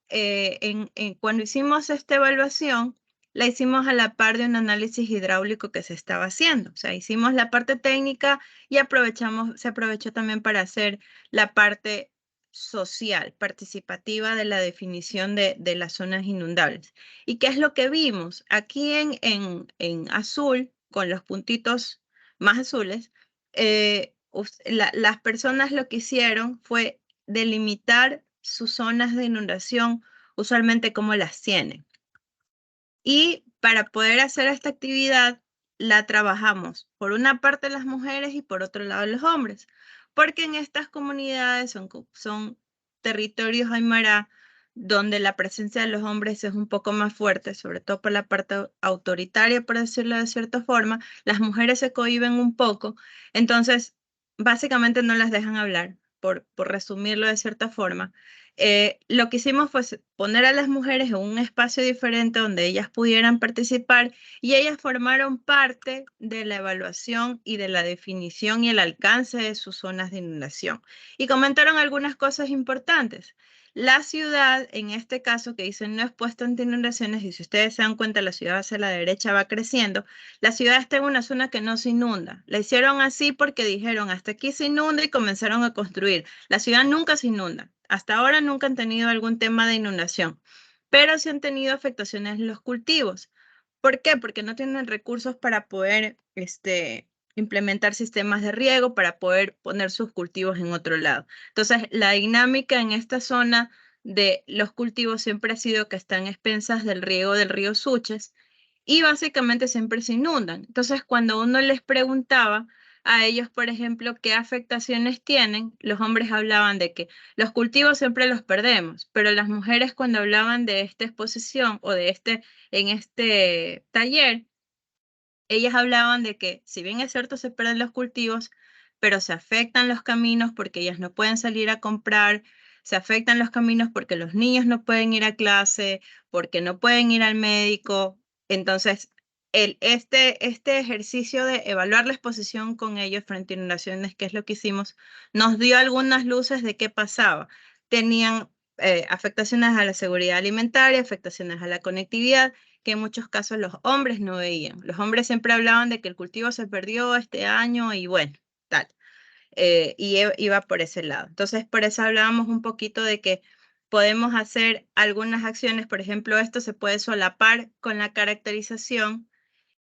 cuando hicimos esta evaluación, la hicimos a la par de un análisis hidráulico que se estaba haciendo. O sea, hicimos la parte técnica y se aprovechó también para hacer la parte social, participativa de la definición de las zonas inundables. ¿Y qué es lo que vimos? Aquí en azul, con los puntitos más azules, las personas lo que hicieron fue delimitar sus zonas de inundación, usualmente como las tienen. Y para poder hacer esta actividad, la trabajamos por una parte las mujeres y por otro lado los hombres, porque en estas comunidades son territorios aymara donde la presencia de los hombres es un poco más fuerte, sobre todo por la parte autoritaria, por decirlo de cierta forma. Las mujeres se cohíben un poco, entonces básicamente no las dejan hablar, por resumirlo de cierta forma. Lo que hicimos fue poner a las mujeres en un espacio diferente donde ellas pudieran participar y ellas formaron parte de la evaluación y de la definición y el alcance de sus zonas de inundación. Y comentaron algunas cosas importantes. La ciudad, en este caso que dicen no expuesta ante inundaciones, y si ustedes se dan cuenta, la ciudad hacia la derecha va creciendo, la ciudad está en una zona que no se inunda. La hicieron así porque dijeron hasta aquí se inunda y comenzaron a construir. La ciudad nunca se inunda. Hasta ahora nunca han tenido algún tema de inundación, pero sí han tenido afectaciones en los cultivos. ¿Por qué? Porque no tienen recursos para poder implementar sistemas de riego, para poder poner sus cultivos en otro lado. Entonces, la dinámica en esta zona de los cultivos siempre ha sido que están expensas del riego del río Suches y básicamente siempre se inundan. Entonces, cuando uno les preguntaba a ellos, por ejemplo, qué afectaciones tienen, los hombres hablaban de que los cultivos siempre los perdemos, pero las mujeres cuando hablaban de esta exposición o en este taller, ellas hablaban de que si bien es cierto se pierden los cultivos, pero se afectan los caminos porque ellas no pueden salir a comprar, se afectan los caminos porque los niños no pueden ir a clase, porque no pueden ir al médico. Entonces, este ejercicio de evaluar la exposición con ellos frente a inundaciones, que es lo que hicimos, nos dio algunas luces de qué pasaba. Tenían afectaciones a la seguridad alimentaria, afectaciones a la conectividad, que en muchos casos los hombres no veían. Los hombres siempre hablaban de que el cultivo se perdió este año y bueno, tal. Y iba por ese lado. Entonces, por eso hablábamos un poquito de que podemos hacer algunas acciones, por ejemplo, esto se puede solapar con la caracterización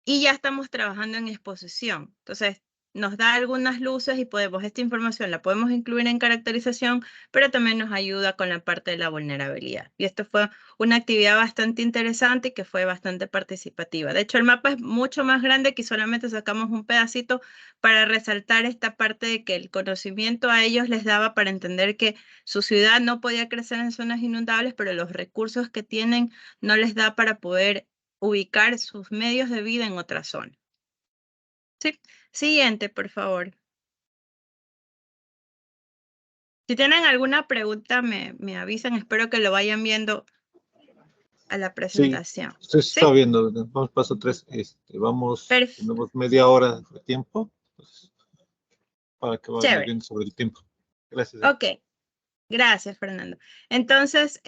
y ya estamos trabajando en exposición. Entonces, nos da algunas luces y esta información la podemos incluir en caracterización, pero también nos ayuda con la parte de la vulnerabilidad. Y esto fue una actividad bastante interesante y que fue bastante participativa. De hecho, el mapa es mucho más grande que solamente sacamos un pedacito para resaltar esta parte de que el conocimiento a ellos les daba para entender que su ciudad no podía crecer en zonas inundables, pero los recursos que tienen no les da para poder ubicar sus medios de vida en otra zona. Sí. Siguiente, por favor. Si tienen alguna pregunta, me avisan. Espero que lo vayan viendo a la presentación. Sí, se ¿Sí? está viendo. Vamos paso 3. Vamos, tenemos media hora de tiempo. Pues, para que vayamos Chévere. viendo sobre el tiempo. Gracias. Ok. Gracias, Fernando. Entonces,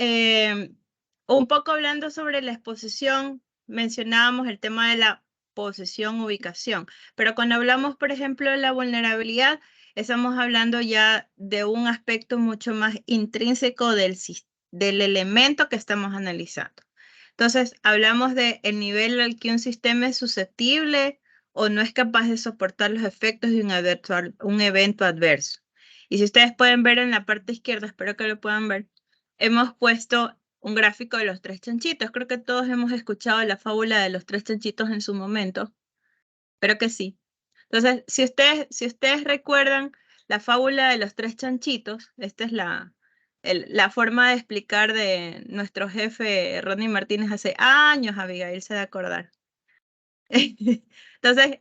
un poco hablando sobre la exposición, mencionábamos el tema de la posición-ubicación, pero cuando hablamos, por ejemplo, de la vulnerabilidad, estamos hablando ya de un aspecto mucho más intrínseco del elemento que estamos analizando. Entonces, hablamos del nivel al que un sistema es susceptible o no es capaz de soportar los efectos de un evento adverso. Y si ustedes pueden ver en la parte izquierda, espero que lo puedan ver, hemos puesto un gráfico de los 3 chanchitos. Creo que todos hemos escuchado la fábula de los 3 chanchitos en su momento. Espero que sí. Entonces, si ustedes recuerdan la fábula de los 3 chanchitos, esta es la forma de explicar de nuestro jefe Ronnie Martínez hace años, Abigail se de acordar. Entonces,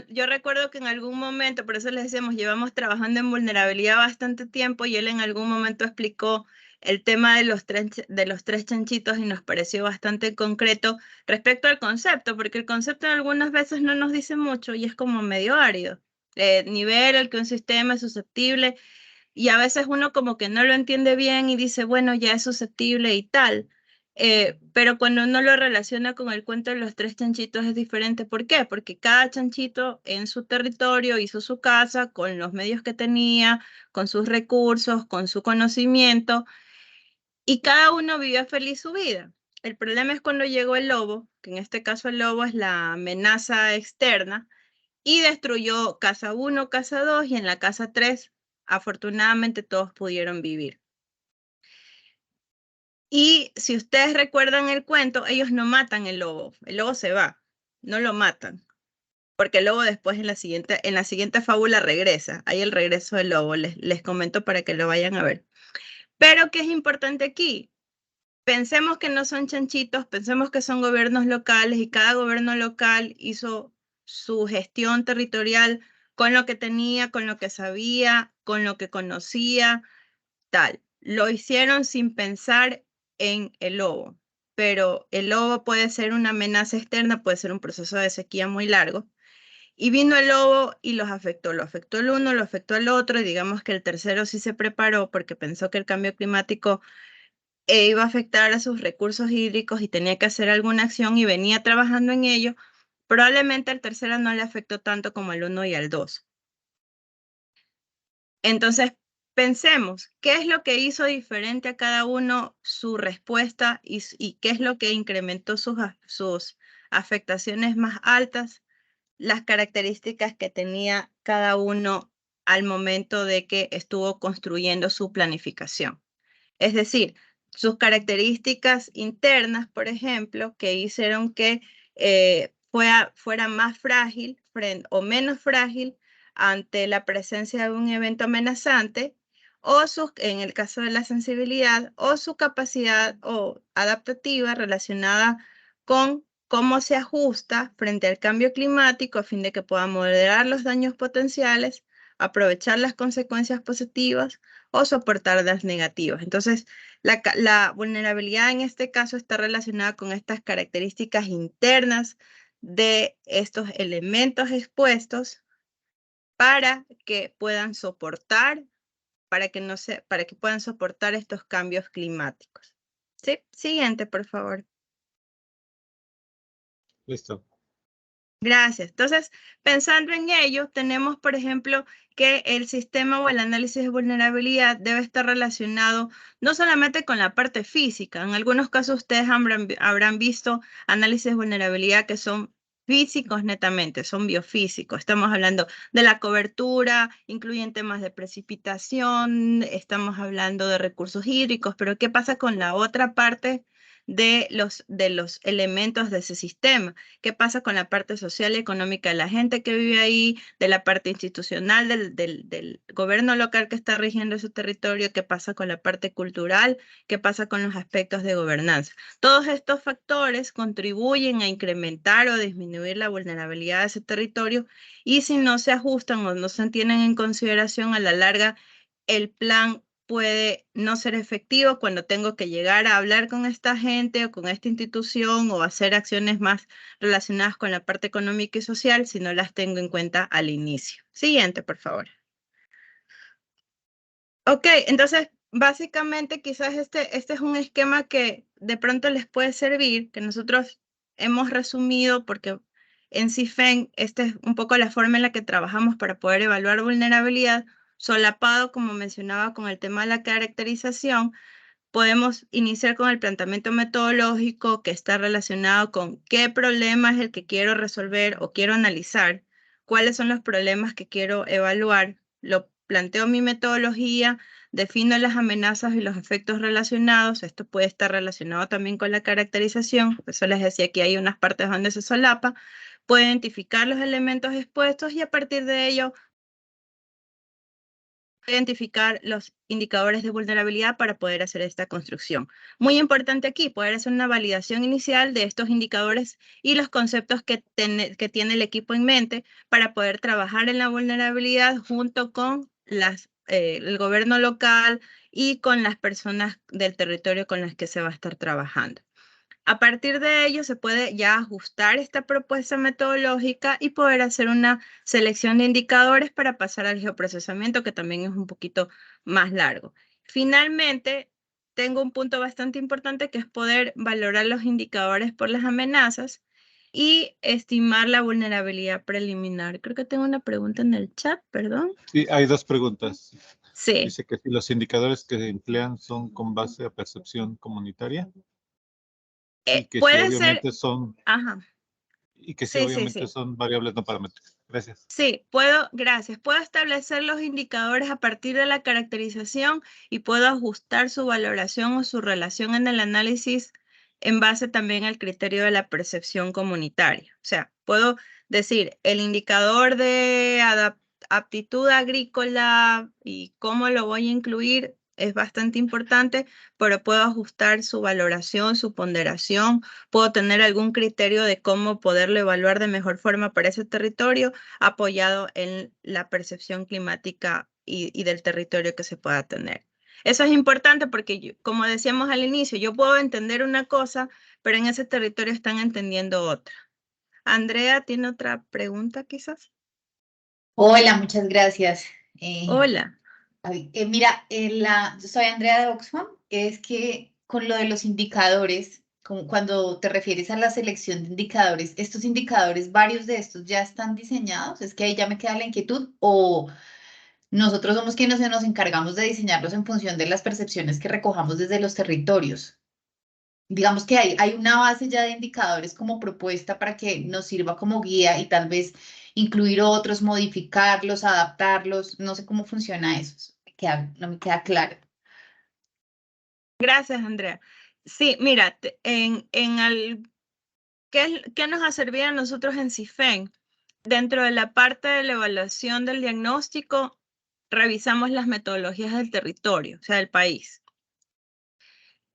yo recuerdo que en algún momento, por eso les decíamos, llevamos trabajando en vulnerabilidad bastante tiempo y él en algún momento explicó el tema de los 3 chanchitos y nos pareció bastante concreto respecto al concepto, porque el concepto algunas veces no nos dice mucho y es como medio árido. Nivel al que un sistema es susceptible y a veces uno como que no lo entiende bien y dice, bueno, ya es susceptible y tal. Pero cuando uno lo relaciona con el cuento de los 3 chanchitos es diferente. ¿Por qué? Porque cada chanchito en su territorio hizo su casa con los medios que tenía, con sus recursos, con su conocimiento, y cada uno vivió feliz su vida. El problema es cuando llegó el lobo, que en este caso el lobo es la amenaza externa, y destruyó casa 1, casa 2, y en la casa 3, afortunadamente todos pudieron vivir. Y si ustedes recuerdan el cuento, ellos no matan el lobo se va, no lo matan, porque el lobo después en la siguiente fábula regresa, hay el regreso del lobo, les comento para que lo vayan a ver. Pero ¿qué es importante aquí? Pensemos que no son chanchitos, pensemos que son gobiernos locales y cada gobierno local hizo su gestión territorial con lo que tenía, con lo que sabía, con lo que conocía, tal. Lo hicieron sin pensar en el lobo, pero el lobo puede ser una amenaza externa, puede ser un proceso de sequía muy largo. Y vino el lobo y los afectó. Lo afectó el uno, lo afectó el otro, y digamos que el tercero sí se preparó porque pensó que el cambio climático iba a afectar a sus recursos hídricos y tenía que hacer alguna acción y venía trabajando en ello. Probablemente al tercero no le afectó tanto como al 1 y al 2. Entonces, pensemos, ¿qué es lo que hizo diferente a cada uno su respuesta y qué es lo que incrementó sus afectaciones más altas? Las características que tenía cada uno al momento de que estuvo construyendo su planificación. Es decir, sus características internas, por ejemplo, que hicieron que fuera más frágil o menos frágil ante la presencia de un evento amenazante, o en el caso de la sensibilidad, o su capacidad adaptativa relacionada con cómo se ajusta frente al cambio climático a fin de que pueda moderar los daños potenciales, aprovechar las consecuencias positivas o soportar las negativas. Entonces, la vulnerabilidad en este caso está relacionada con estas características internas de estos elementos expuestos para que puedan soportar, para que puedan soportar estos cambios climáticos. ¿Sí? Siguiente, por favor. Listo. Gracias. Entonces, pensando en ello, tenemos, por ejemplo, que el sistema o el análisis de vulnerabilidad debe estar relacionado no solamente con la parte física. En algunos casos ustedes habrán visto análisis de vulnerabilidad que son físicos netamente, son biofísicos. Estamos hablando de la cobertura, incluyen temas de precipitación, estamos hablando de recursos hídricos, pero ¿qué pasa con la otra parte de los elementos de ese sistema. ¿Qué pasa con la parte social y económica de la gente que vive ahí, de la parte institucional del gobierno local que está rigiendo ese territorio? ¿Qué pasa con la parte cultural? ¿Qué pasa con los aspectos de gobernanza? Todos estos factores contribuyen a incrementar o disminuir la vulnerabilidad de ese territorio, y si no se ajustan o no se tienen en consideración, a la larga el plan puede no ser efectivo cuando tengo que llegar a hablar con esta gente o con esta institución o hacer acciones más relacionadas con la parte económica y social si no las tengo en cuenta al inicio. Siguiente, por favor. Ok, entonces básicamente quizás este es un esquema que de pronto les puede servir, que nosotros hemos resumido porque en CIFEN esta es un poco la forma en la que trabajamos para poder evaluar vulnerabilidad, solapado, como mencionaba, con el tema de la caracterización. Podemos iniciar con el planteamiento metodológico que está relacionado con qué problema es el que quiero resolver o quiero analizar, cuáles son los problemas que quiero evaluar, lo planteo mi metodología, defino las amenazas y los efectos relacionados. Esto puede estar relacionado también con la caracterización, por eso les decía que hay unas partes donde se solapa. Puedo identificar los elementos expuestos y a partir de ello identificar los indicadores de vulnerabilidad para poder hacer esta construcción. Muy importante aquí, poder hacer una validación inicial de estos indicadores y los conceptos que tiene el equipo en mente para poder trabajar en la vulnerabilidad junto con el gobierno local y con las personas del territorio con las que se va a estar trabajando. A partir de ello se puede ya ajustar esta propuesta metodológica y poder hacer una selección de indicadores para pasar al geoprocesamiento, que también es un poquito más largo. Finalmente, tengo un punto bastante importante que es poder valorar los indicadores por las amenazas y estimar la vulnerabilidad preliminar. Creo que tengo una pregunta en el chat, perdón. Sí, hay dos preguntas. Sí. Dice que si los indicadores que se emplean son con base a percepción comunitaria. Y que Puede si obviamente ser, son, ajá. y que si Sí, obviamente sí. son variables no paramétricas. Gracias. Sí, gracias. Puedo establecer los indicadores a partir de la caracterización y puedo ajustar su valoración o su relación en el análisis en base también al criterio de la percepción comunitaria. O sea, puedo decir el indicador de aptitud agrícola y cómo lo voy a incluir es bastante importante, pero puedo ajustar su valoración, su ponderación, puedo tener algún criterio de cómo poderlo evaluar de mejor forma para ese territorio, apoyado en la percepción climática y del territorio que se pueda tener. Eso es importante porque, como decíamos al inicio, yo puedo entender una cosa, pero en ese territorio están entendiendo otra. Andrea, ¿tiene otra pregunta quizás? Hola, muchas gracias. Hola. Mira, yo soy Andrea de Oxfam. Es que con lo de los indicadores, cuando te refieres a la selección de indicadores, estos indicadores, varios de estos ya están diseñados. Es que ahí ya me queda la inquietud, o nosotros somos quienes nos encargamos de diseñarlos en función de las percepciones que recojamos desde los territorios. Digamos que hay una base ya de indicadores como propuesta para que nos sirva como guía y tal vez incluir otros, modificarlos, adaptarlos. No sé cómo funciona eso. No me queda claro. Gracias, Andrea. Sí, mira, ¿qué nos ha servido a nosotros en CIFEN? Dentro de la parte de la evaluación del diagnóstico, revisamos las metodologías del territorio, o sea, del país.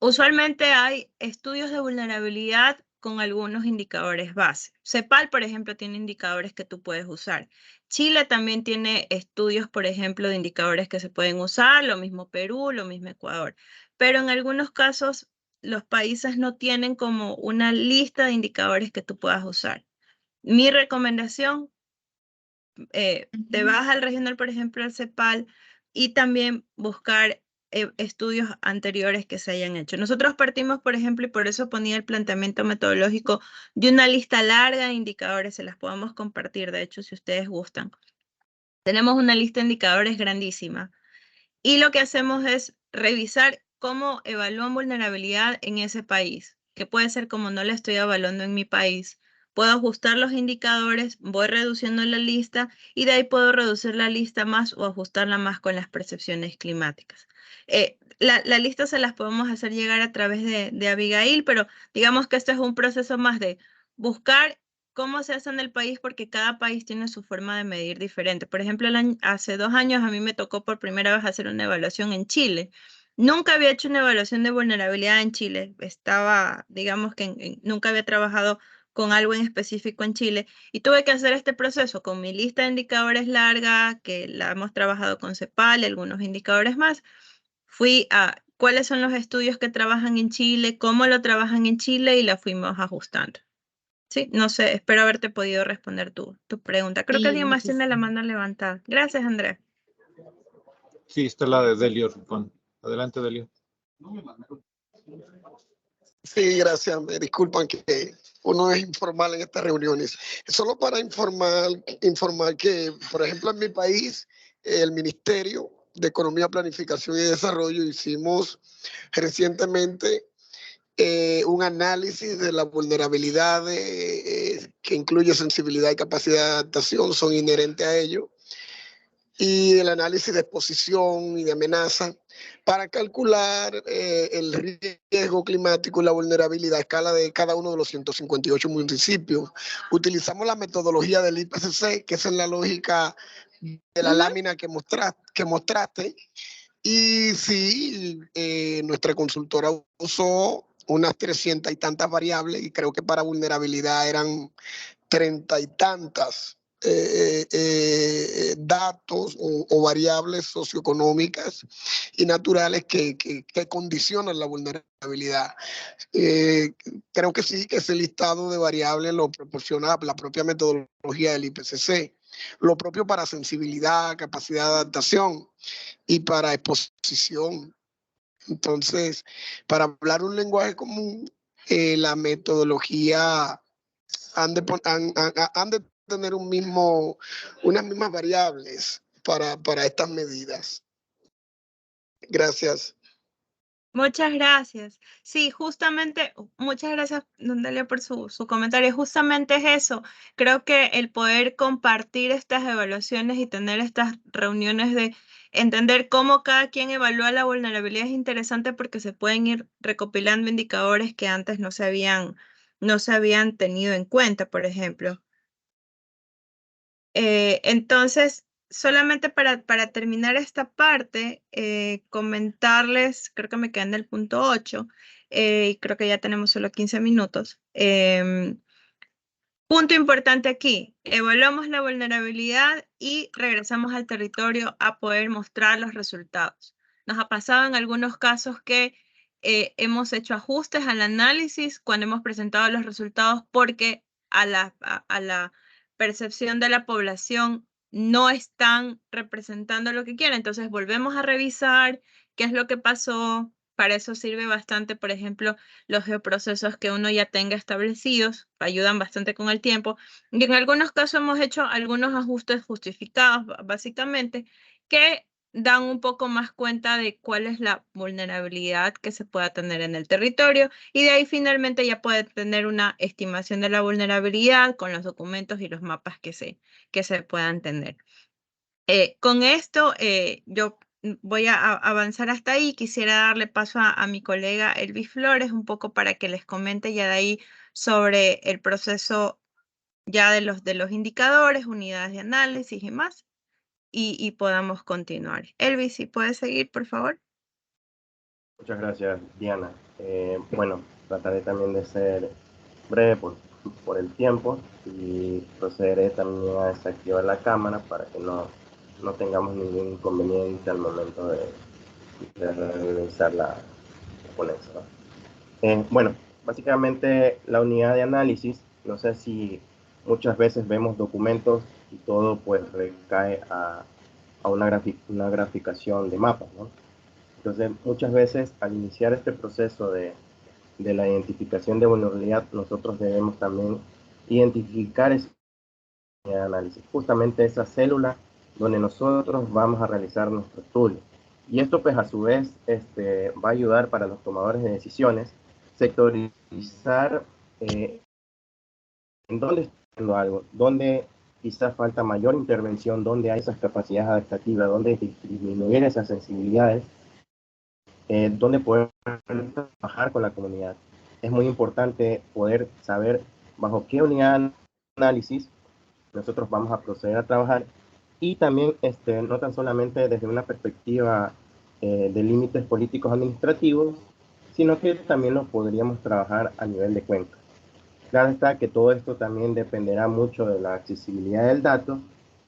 Usualmente hay estudios de vulnerabilidad con algunos indicadores base. CEPAL, por ejemplo, tiene indicadores que tú puedes usar. Chile también tiene estudios, por ejemplo, de indicadores que se pueden usar, lo mismo Perú, lo mismo Ecuador. Pero en algunos casos, los países no tienen como una lista de indicadores que tú puedas usar. Mi recomendación, te vas al regional, por ejemplo, al CEPAL, y también buscar estudios anteriores que se hayan hecho. Nosotros partimos, por ejemplo, y por eso ponía el planteamiento metodológico de una lista larga de indicadores, se las podemos compartir, de hecho, si ustedes gustan. Tenemos una lista de indicadores grandísima y lo que hacemos es revisar cómo evalúan vulnerabilidad en ese país, que puede ser como no la estoy evaluando en mi país. Puedo ajustar los indicadores, voy reduciendo la lista y de ahí puedo reducir la lista más o ajustarla más con las percepciones climáticas. la lista se las podemos hacer llegar a través de Abigail, pero digamos que esto es un proceso más de buscar cómo se hace en el país, porque cada país tiene su forma de medir diferente. Por ejemplo, hace 2 años a mí me tocó por primera vez hacer una evaluación en Chile. Nunca había hecho una evaluación de vulnerabilidad en Chile. Digamos que nunca había trabajado con algo en específico en Chile, y tuve que hacer este proceso con mi lista de indicadores larga, que la hemos trabajado con CEPAL y algunos indicadores más. Fui a cuáles son los estudios que trabajan en Chile, cómo lo trabajan en Chile, y la fuimos ajustando. Sí, no sé, espero haberte podido responder tu pregunta. Creo que Sí, alguien más tiene la muchísimo. mano levantada. Gracias, Andrea. Sí, está la de Delio Rufón. Adelante, Delio. Sí, gracias. Me disculpan que uno es informal en estas reuniones. Solo para informar que, por ejemplo, en mi país, el Ministerio de Economía, Planificación y Desarrollo hicimos recientemente un análisis de las vulnerabilidades que incluye sensibilidad y capacidad de adaptación, son inherentes a ello, y el análisis de exposición y de amenaza para calcular el riesgo climático y la vulnerabilidad a escala de cada uno de los 158 municipios. Utilizamos la metodología del IPCC, que es en la lógica de la lámina que mostraste, y sí, nuestra consultora usó unas 300 y tantas variables, y creo que para vulnerabilidad eran 30 y tantas datos o variables socioeconómicas y naturales que condicionan la vulnerabilidad. Creo que sí, que ese listado de variables lo proporciona la propia metodología del IPCC. Lo propio para sensibilidad, capacidad de adaptación y para exposición. Entonces, para hablar un lenguaje común, la metodología han de tener unas mismas variables para estas medidas. Gracias. Muchas gracias. Sí, justamente, muchas gracias, don Delio, por su comentario. Justamente es eso. Creo que el poder compartir estas evaluaciones y tener estas reuniones de entender cómo cada quien evalúa la vulnerabilidad es interesante, porque se pueden ir recopilando indicadores que antes no se habían tenido en cuenta, por ejemplo. Entonces, solamente para terminar esta parte, comentarles, creo que me quedé en el punto 8, y creo que ya tenemos solo 15 minutos. Punto importante aquí, evaluamos la vulnerabilidad y regresamos al territorio a poder mostrar los resultados. Nos ha pasado en algunos casos que hemos hecho ajustes al análisis cuando hemos presentado los resultados, porque a la percepción de la población no están representando lo que quieren. Entonces volvemos a revisar qué es lo que pasó. Para eso sirve bastante, por ejemplo, los geoprocesos que uno ya tenga establecidos, ayudan bastante con el tiempo. Y en algunos casos hemos hecho algunos ajustes justificados, básicamente, que dan un poco más cuenta de cuál es la vulnerabilidad que se pueda tener en el territorio, y de ahí finalmente ya puede tener una estimación de la vulnerabilidad con los documentos y los mapas que se puedan tener. Con esto, yo voy a avanzar hasta ahí. Quisiera darle paso a mi colega Elvis Flores un poco para que les comente ya de ahí sobre el proceso ya de los indicadores, unidades de análisis y más, y podamos continuar. Elvis, si puedes seguir, por favor. Muchas gracias, Diana. Bueno, trataré también de ser breve por el tiempo, y procederé también a desactivar la cámara para que no tengamos ningún inconveniente al momento de realizar la ponencia, ¿no? Bueno, básicamente la unidad de análisis, no sé si muchas veces vemos documentos y todo pues recae a una graficación de mapas, ¿no? Entonces muchas veces al iniciar este proceso de la identificación de vulnerabilidad, nosotros debemos también identificar esa unidad de análisis, justamente esa célula donde nosotros vamos a realizar nuestro estudio. Y esto pues a su vez va a ayudar para los tomadores de decisiones sectorizar en dónde está haciendo algo, dónde quizás falta mayor intervención, dónde hay esas capacidades adaptativas, dónde disminuir esas sensibilidades, donde poder trabajar con la comunidad. Es muy importante poder saber bajo qué unidad de análisis nosotros vamos a proceder a trabajar, y también no tan solamente desde una perspectiva de límites políticos administrativos, sino que también lo podríamos trabajar a nivel de cuenca. Claro está que todo esto también dependerá mucho de la accesibilidad del dato,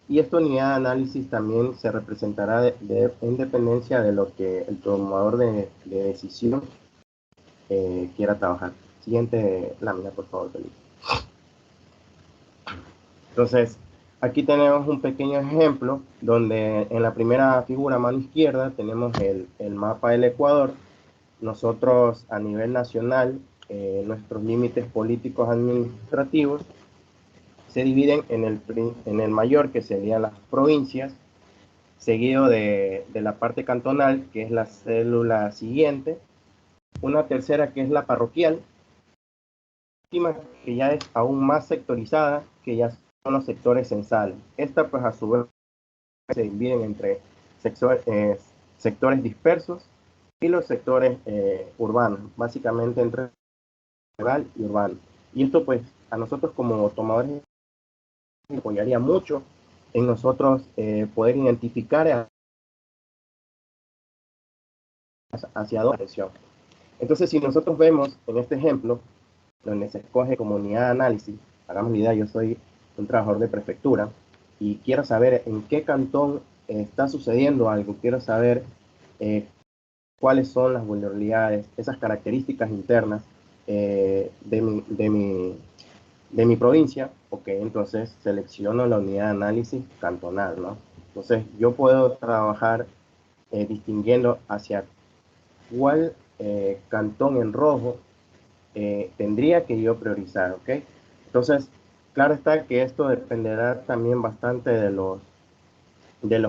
y esta unidad de análisis también se representará en dependencia de lo que el tomador de decisión quiera trabajar. Siguiente lámina, por favor, Felipe. Entonces, aquí tenemos un pequeño ejemplo donde en la primera figura a mano izquierda tenemos el mapa del Ecuador. Nosotros a nivel nacional, nuestros límites políticos administrativos se dividen en el mayor, que serían las provincias, seguido de la parte cantonal, que es la célula siguiente, una tercera que es la parroquial, que ya es aún más sectorizada, que ya son los sectores censales. Esta pues a su vez se dividen entre sectores dispersos y los sectores urbanos, básicamente entre rural y urbano. Y esto pues a nosotros como tomadores apoyaría mucho en nosotros poder identificar hacia dónde dirección. Entonces, si nosotros vemos en este ejemplo, donde se escoge como unidad de análisis, hagamos la idea, yo soy un trabajador de prefectura y quiero saber en qué cantón está sucediendo algo, quiero saber cuáles son las vulnerabilidades, esas características internas de mi provincia. Ok, entonces selecciono la unidad de análisis cantonal, ¿no? Entonces yo puedo trabajar distinguiendo hacia cuál cantón en rojo tendría que yo priorizar, ¿ok? Entonces, claro está que esto dependerá también bastante de los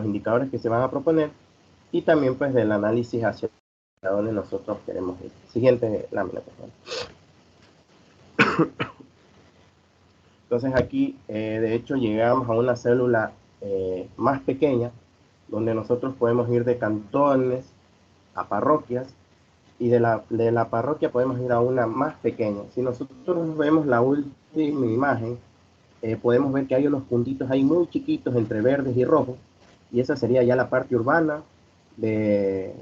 indicadores que se van a proponer y también pues del análisis hacia donde nosotros queremos ir. Siguiente lámina, por favor. Entonces aquí, de hecho, llegamos a una célula más pequeña, donde nosotros podemos ir de cantones a parroquias, y de la parroquia podemos ir a una más pequeña. Si nosotros vemos la última imagen, podemos ver que hay unos puntitos ahí muy chiquitos entre verdes y rojos, y esa sería ya la parte urbana de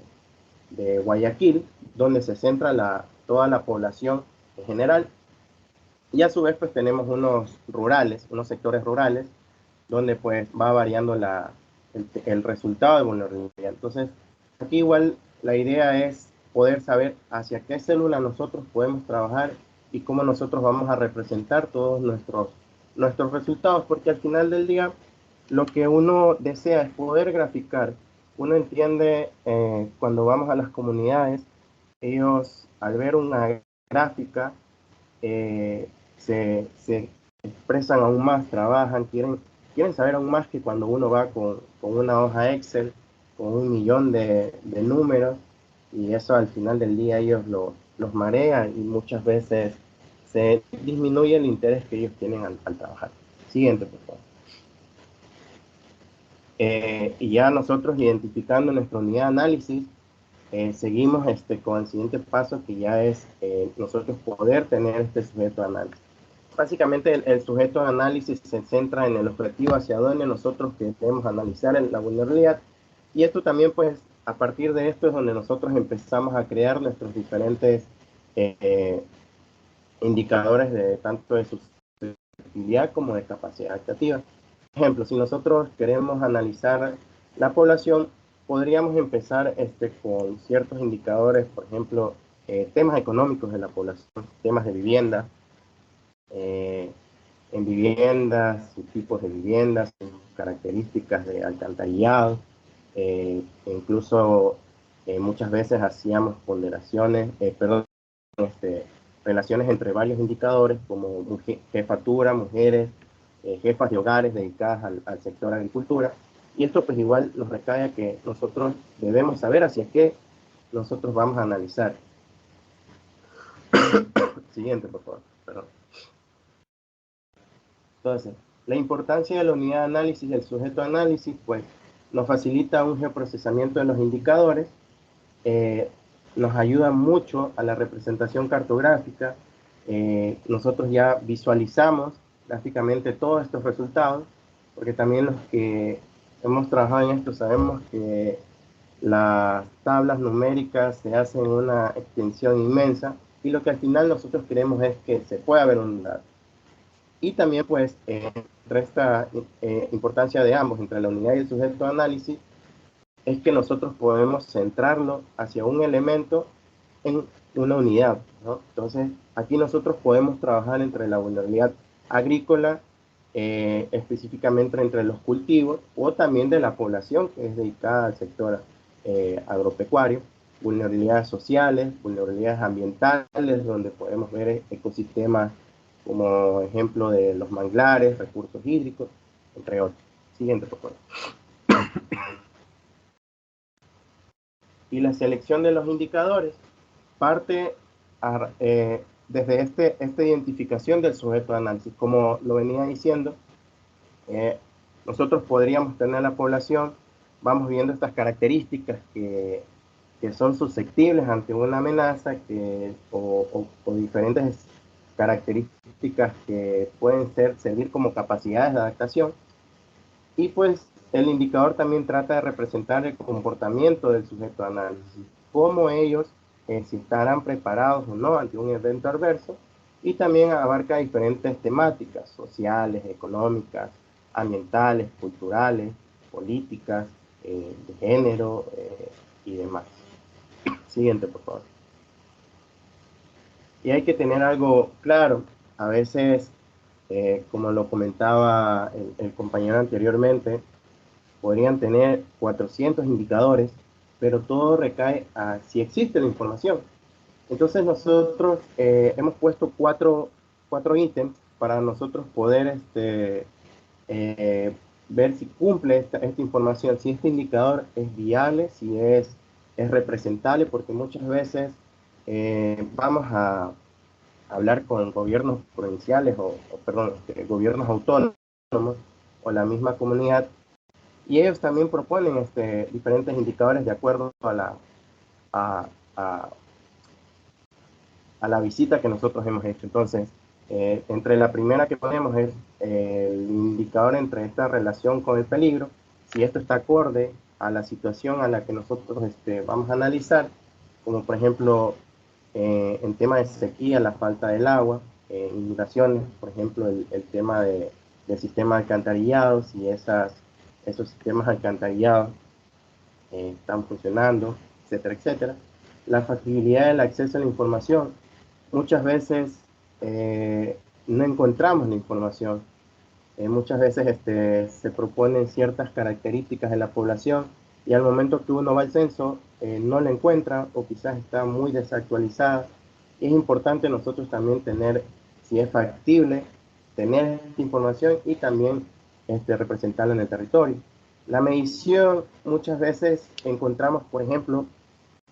Guayaquil, donde se centra toda la población en general. Y a su vez pues tenemos unos sectores rurales, donde pues va variando el resultado de vulnerabilidad. Entonces, aquí igual la idea es poder saber hacia qué célula nosotros podemos trabajar y cómo nosotros vamos a representar todos nuestros resultados, porque al final del día lo que uno desea es poder graficar. Uno entiende cuando vamos a las comunidades, ellos al ver una gráfica se expresan aún más, trabajan, quieren saber aún más que cuando uno va con una hoja Excel, con 1.000.000 de números, y eso al final del día ellos los marea y muchas veces se disminuye el interés que ellos tienen al trabajar. Siguiente, por favor. Y ya nosotros identificando nuestra unidad de análisis, seguimos con el siguiente paso, que ya es nosotros poder tener este sujeto de análisis. Básicamente el sujeto de análisis se centra en el objetivo hacia donde nosotros queremos analizar la vulnerabilidad, y esto también pues a partir de esto es donde nosotros empezamos a crear nuestros diferentes indicadores tanto de susceptibilidad como de capacidad adaptativa. Por ejemplo, si nosotros queremos analizar la población, podríamos empezar con ciertos indicadores, por ejemplo, temas económicos de la población, temas de vivienda, en viviendas, sus tipos de viviendas, sus características de alcantarillado, incluso muchas veces hacíamos relaciones entre varios indicadores como jefatura, mujeres, jefas de hogares dedicadas al sector agricultura, y esto pues igual nos recae a que nosotros debemos saber hacia qué nosotros vamos a analizar. Siguiente, por favor. Perdón. Entonces, la importancia de la unidad de análisis del sujeto de análisis, pues, nos facilita un geoprocesamiento de los indicadores, nos ayuda mucho a la representación cartográfica. Nosotros ya visualizamos gráficamente todos estos resultados, porque también los que hemos trabajado en esto sabemos que las tablas numéricas se hacen una extensión inmensa, y lo que al final nosotros queremos es que se pueda ver un dato. Y también pues entre esta importancia de ambos, entre la unidad y el sujeto de análisis, es que nosotros podemos centrarlo hacia un elemento en una unidad, ¿no? Entonces, aquí nosotros podemos trabajar entre la vulnerabilidad agrícola, específicamente entre los cultivos, o también de la población que es dedicada al sector agropecuario, vulnerabilidades sociales, vulnerabilidades ambientales, donde podemos ver ecosistemas como ejemplo de los manglares, recursos hídricos, entre otros. Siguiente, por favor. Y la selección de los indicadores parte desde esta identificación del sujeto de análisis. Como lo venía diciendo, nosotros podríamos tener la población, vamos viendo estas características que son susceptibles ante una amenaza, o diferentes características que pueden servir como capacidades de adaptación. Y pues el indicador también trata de representar el comportamiento del sujeto de análisis, cómo ellos si estarán preparados o no ante un evento adverso, y también abarca diferentes temáticas sociales, económicas, ambientales, culturales, políticas, de género y demás. Siguiente, por favor. Y hay que tener algo claro. A veces, como lo comentaba el compañero anteriormente, podrían tener 400 indicadores, pero todo recae a si existe la información. Entonces nosotros hemos puesto cuatro ítems para nosotros poder ver si cumple esta información, si este indicador es viable, si es representable, porque muchas veces vamos a hablar con gobiernos provinciales gobiernos autónomos o la misma comunidad, y ellos también proponen diferentes indicadores de acuerdo a la visita que nosotros hemos hecho. Entonces, entre la primera que ponemos es el indicador entre esta relación con el peligro, si esto está acorde a la situación a la que nosotros vamos a analizar, como por ejemplo en tema de sequía, la falta del agua, inundaciones, por ejemplo el tema del sistema de alcantarillado, si esos sistemas alcantarillados están funcionando, etcétera, etcétera. La facilidad del acceso a la información. Muchas veces no encontramos la información. Muchas veces se proponen ciertas características de la población, y al momento que uno va al censo no la encuentra, o quizás está muy desactualizada. Y es importante nosotros también tener, si es factible, tener esta información y también representarla en el territorio. La medición, muchas veces encontramos, por ejemplo,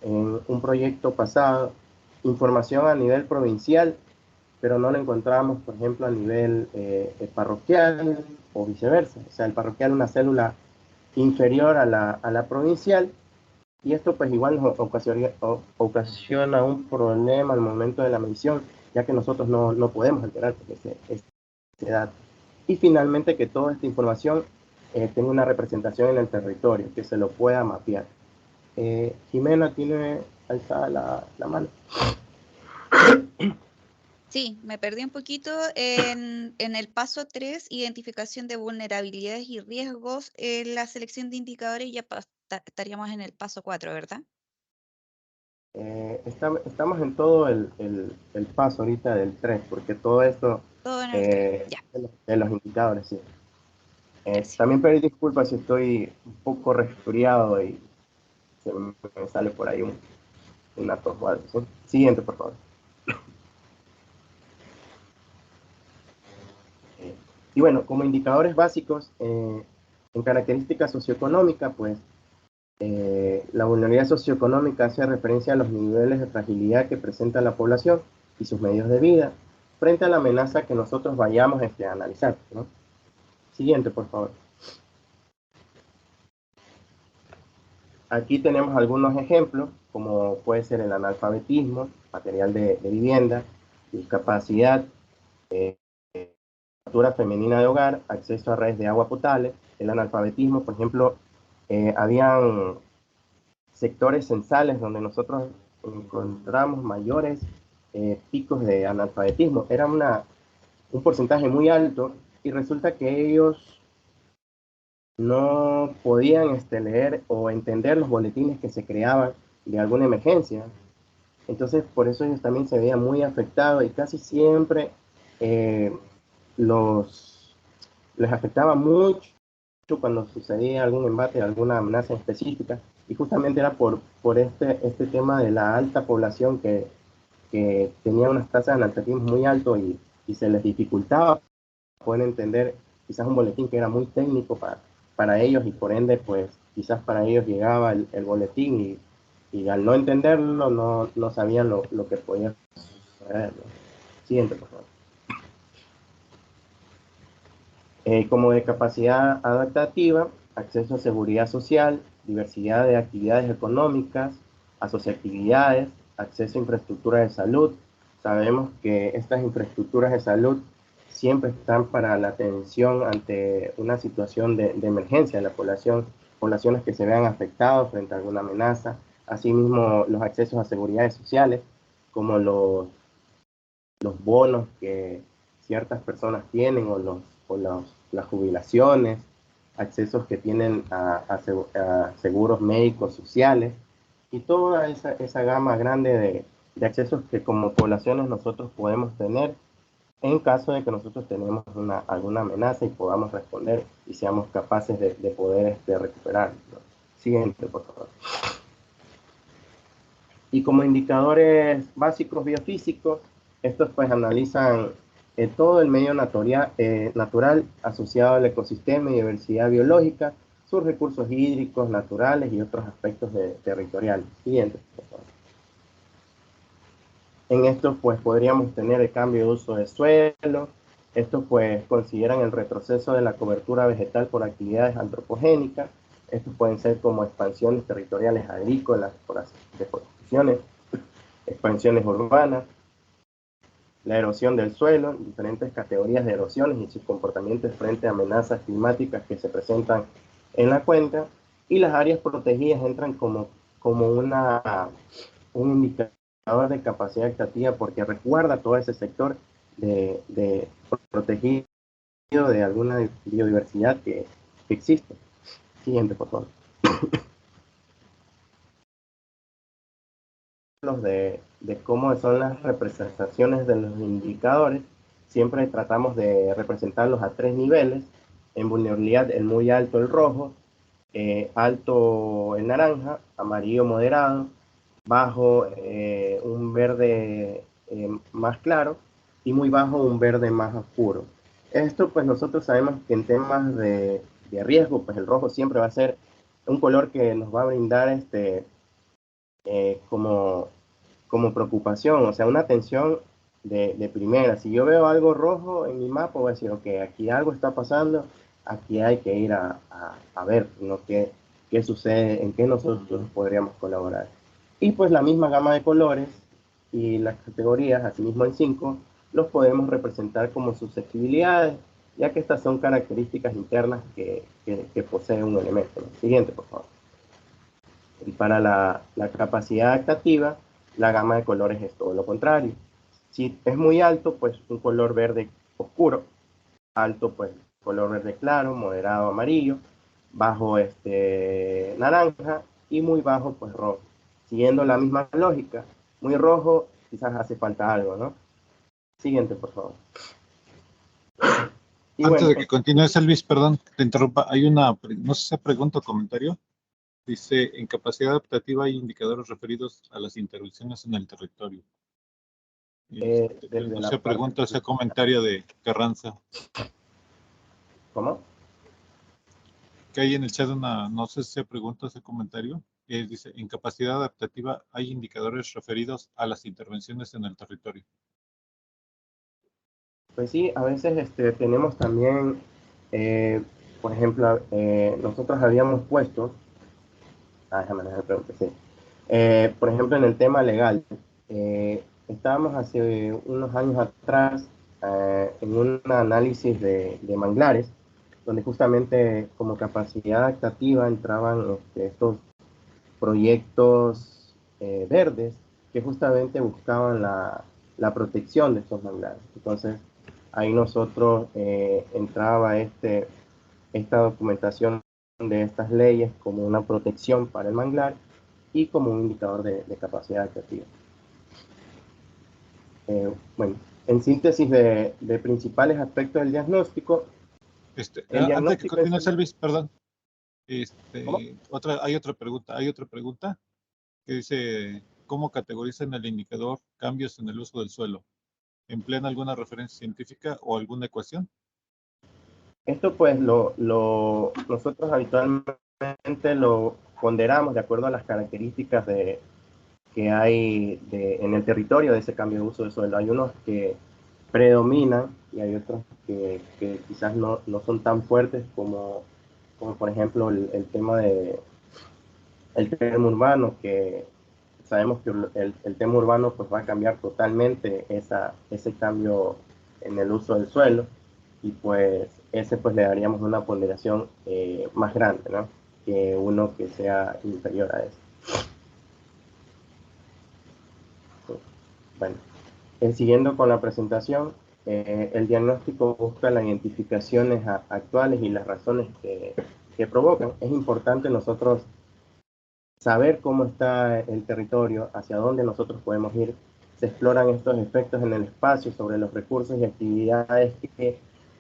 en un proyecto pasado, información a nivel provincial, pero no la encontramos, por ejemplo, a nivel parroquial o viceversa. O sea, el parroquial es una célula inferior a la provincial, y esto pues igual nos ocasiona un problema al momento de la medición, ya que nosotros no podemos alterar ese dato. Y finalmente, que toda esta información tenga una representación en el territorio, que se lo pueda mapear. Jimena tiene alzada la mano. Sí, me perdí un poquito en el paso 3, identificación de vulnerabilidades y riesgos. En la selección de indicadores ya estaríamos en el paso 4, ¿verdad? Estamos en todo el paso ahorita del 3, porque todo esto Todo en el 3, ya. de los indicadores, sí. También pedí disculpas si estoy un poco resfriado y se me sale por ahí una tos o algo. Siguiente, por favor. Y bueno, como indicadores básicos, en características socioeconómicas, pues la vulnerabilidad socioeconómica hace referencia a los niveles de fragilidad que presenta la población y sus medios de vida frente a la amenaza que nosotros vayamos a analizar, ¿no? Siguiente, por favor. Aquí tenemos algunos ejemplos, como puede ser el analfabetismo, material de vivienda, discapacidad, cultura femenina de hogar, acceso a redes de agua potable. El analfabetismo, por ejemplo, habían sectores censales donde nosotros encontramos mayores picos de analfabetismo. Era un porcentaje muy alto y resulta que ellos no podían leer o entender los boletines que se creaban de alguna emergencia. Entonces, por eso ellos también se veían muy afectados y casi siempre les afectaba mucho cuando sucedía algún embate, alguna amenaza específica, y justamente era por este tema de la alta población que tenía unas tasas de analfabetismo muy alto y se les dificultaba poder entender quizás un boletín que era muy técnico para ellos, y por ende, pues quizás para ellos llegaba el boletín y al no entenderlo no sabían lo que podía suceder, ¿no? Siguiente, por favor. Como de capacidad adaptativa, acceso a seguridad social, diversidad de actividades económicas, asociatividades, acceso a infraestructura de salud. Sabemos que estas infraestructuras de salud siempre están para la atención ante una situación de emergencia de la población, poblaciones que se vean afectadas frente a alguna amenaza. Asimismo, los accesos a seguridades sociales, como los bonos que ciertas personas tienen o las jubilaciones, accesos que tienen a seguros médicos sociales y toda esa gama grande de accesos que como poblaciones nosotros podemos tener en caso de que nosotros tenemos alguna amenaza y podamos responder y seamos capaces de poder recuperar, ¿no? Siguiente, por favor. Y como indicadores básicos biofísicos, estos pues analizan todo el medio natural asociado al ecosistema y diversidad biológica, sus recursos hídricos, naturales y otros aspectos territoriales. Siguiente, por favor. En esto pues podríamos tener el cambio de uso de suelo. Estos pues consideran el retroceso de la cobertura vegetal por actividades antropogénicas. Estos pueden ser como expansiones territoriales agrícolas, deforestaciones, expansiones urbanas, la erosión del suelo, diferentes categorías de erosiones y sus comportamientos frente a amenazas climáticas que se presentan en la cuenca, y las áreas protegidas entran como un indicador de capacidad adaptativa porque resguarda todo ese sector de protegido de alguna biodiversidad que existe. Siguiente, por favor. De cómo son las representaciones de los indicadores, siempre tratamos de representarlos a 3 niveles. En vulnerabilidad, el muy alto, el rojo, alto el naranja, amarillo moderado, bajo un verde más claro y muy bajo un verde más oscuro. Esto pues nosotros sabemos que en temas de riesgo, pues el rojo siempre va a ser un color que nos va a brindar como preocupación, o sea, una atención de primera. Si yo veo algo rojo en mi mapa, voy a decir, ok, aquí algo está pasando, aquí hay que ir a ver, ¿no? qué sucede, en qué nosotros podríamos colaborar. Y pues la misma gama de colores y las categorías, asimismo en 5, los podemos representar como susceptibilidades, ya que estas son características internas que posee un elemento, ¿no? Siguiente, por favor. Y para la capacidad adaptativa, la gama de colores es todo lo contrario. Si es muy alto, pues un color verde oscuro, alto, pues color verde claro, moderado amarillo, bajo naranja y muy bajo, pues rojo. Siguiendo la misma lógica, muy rojo, quizás hace falta algo, ¿no? Siguiente, por favor. Y antes bueno, de que continúes, Elvis, perdón, te interrumpa, hay una, no sé si pregunta o comentario. Dice, en capacidad adaptativa hay indicadores referidos a las intervenciones en el territorio. No se pregunta ese comentario de Carranza. ¿Cómo? Que hay en el chat no sé si se pregunta ese comentario. Dice, en capacidad adaptativa hay indicadores referidos a las intervenciones en el territorio. Pues sí, a veces tenemos también, por ejemplo, nosotros habíamos puesto déjame dejar la pregunta, sí. Por ejemplo, en el tema legal, estábamos hace unos años atrás en un análisis de manglares, donde justamente como capacidad adaptativa entraban estos proyectos verdes que justamente buscaban la protección de estos manglares. Entonces, ahí nosotros entraba esta documentación de estas leyes como una protección para el manglar y como un indicador de capacidad adaptativa. Bueno, en síntesis de principales aspectos del diagnóstico. Antes que continúes, Elvis, perdón. Hay otra pregunta que dice, ¿cómo categorizan el indicador cambios en el uso del suelo? ¿Emplean alguna referencia científica o alguna ecuación? Esto pues nosotros habitualmente lo ponderamos de acuerdo a las características que hay en el territorio de ese cambio de uso del suelo. Hay unos que predominan y hay otros que quizás no son tan fuertes como por ejemplo el tema del tema urbano, que sabemos que el tema urbano pues va a cambiar totalmente ese cambio en el uso del suelo, y pues ese pues le daríamos una ponderación más grande, ¿no? Que uno que sea inferior a eso. Bueno, siguiendo con la presentación, el diagnóstico busca las identificaciones actuales y las razones que provocan. Es importante nosotros saber cómo está el territorio, hacia dónde nosotros podemos ir. Se exploran estos efectos en el espacio sobre los recursos y actividades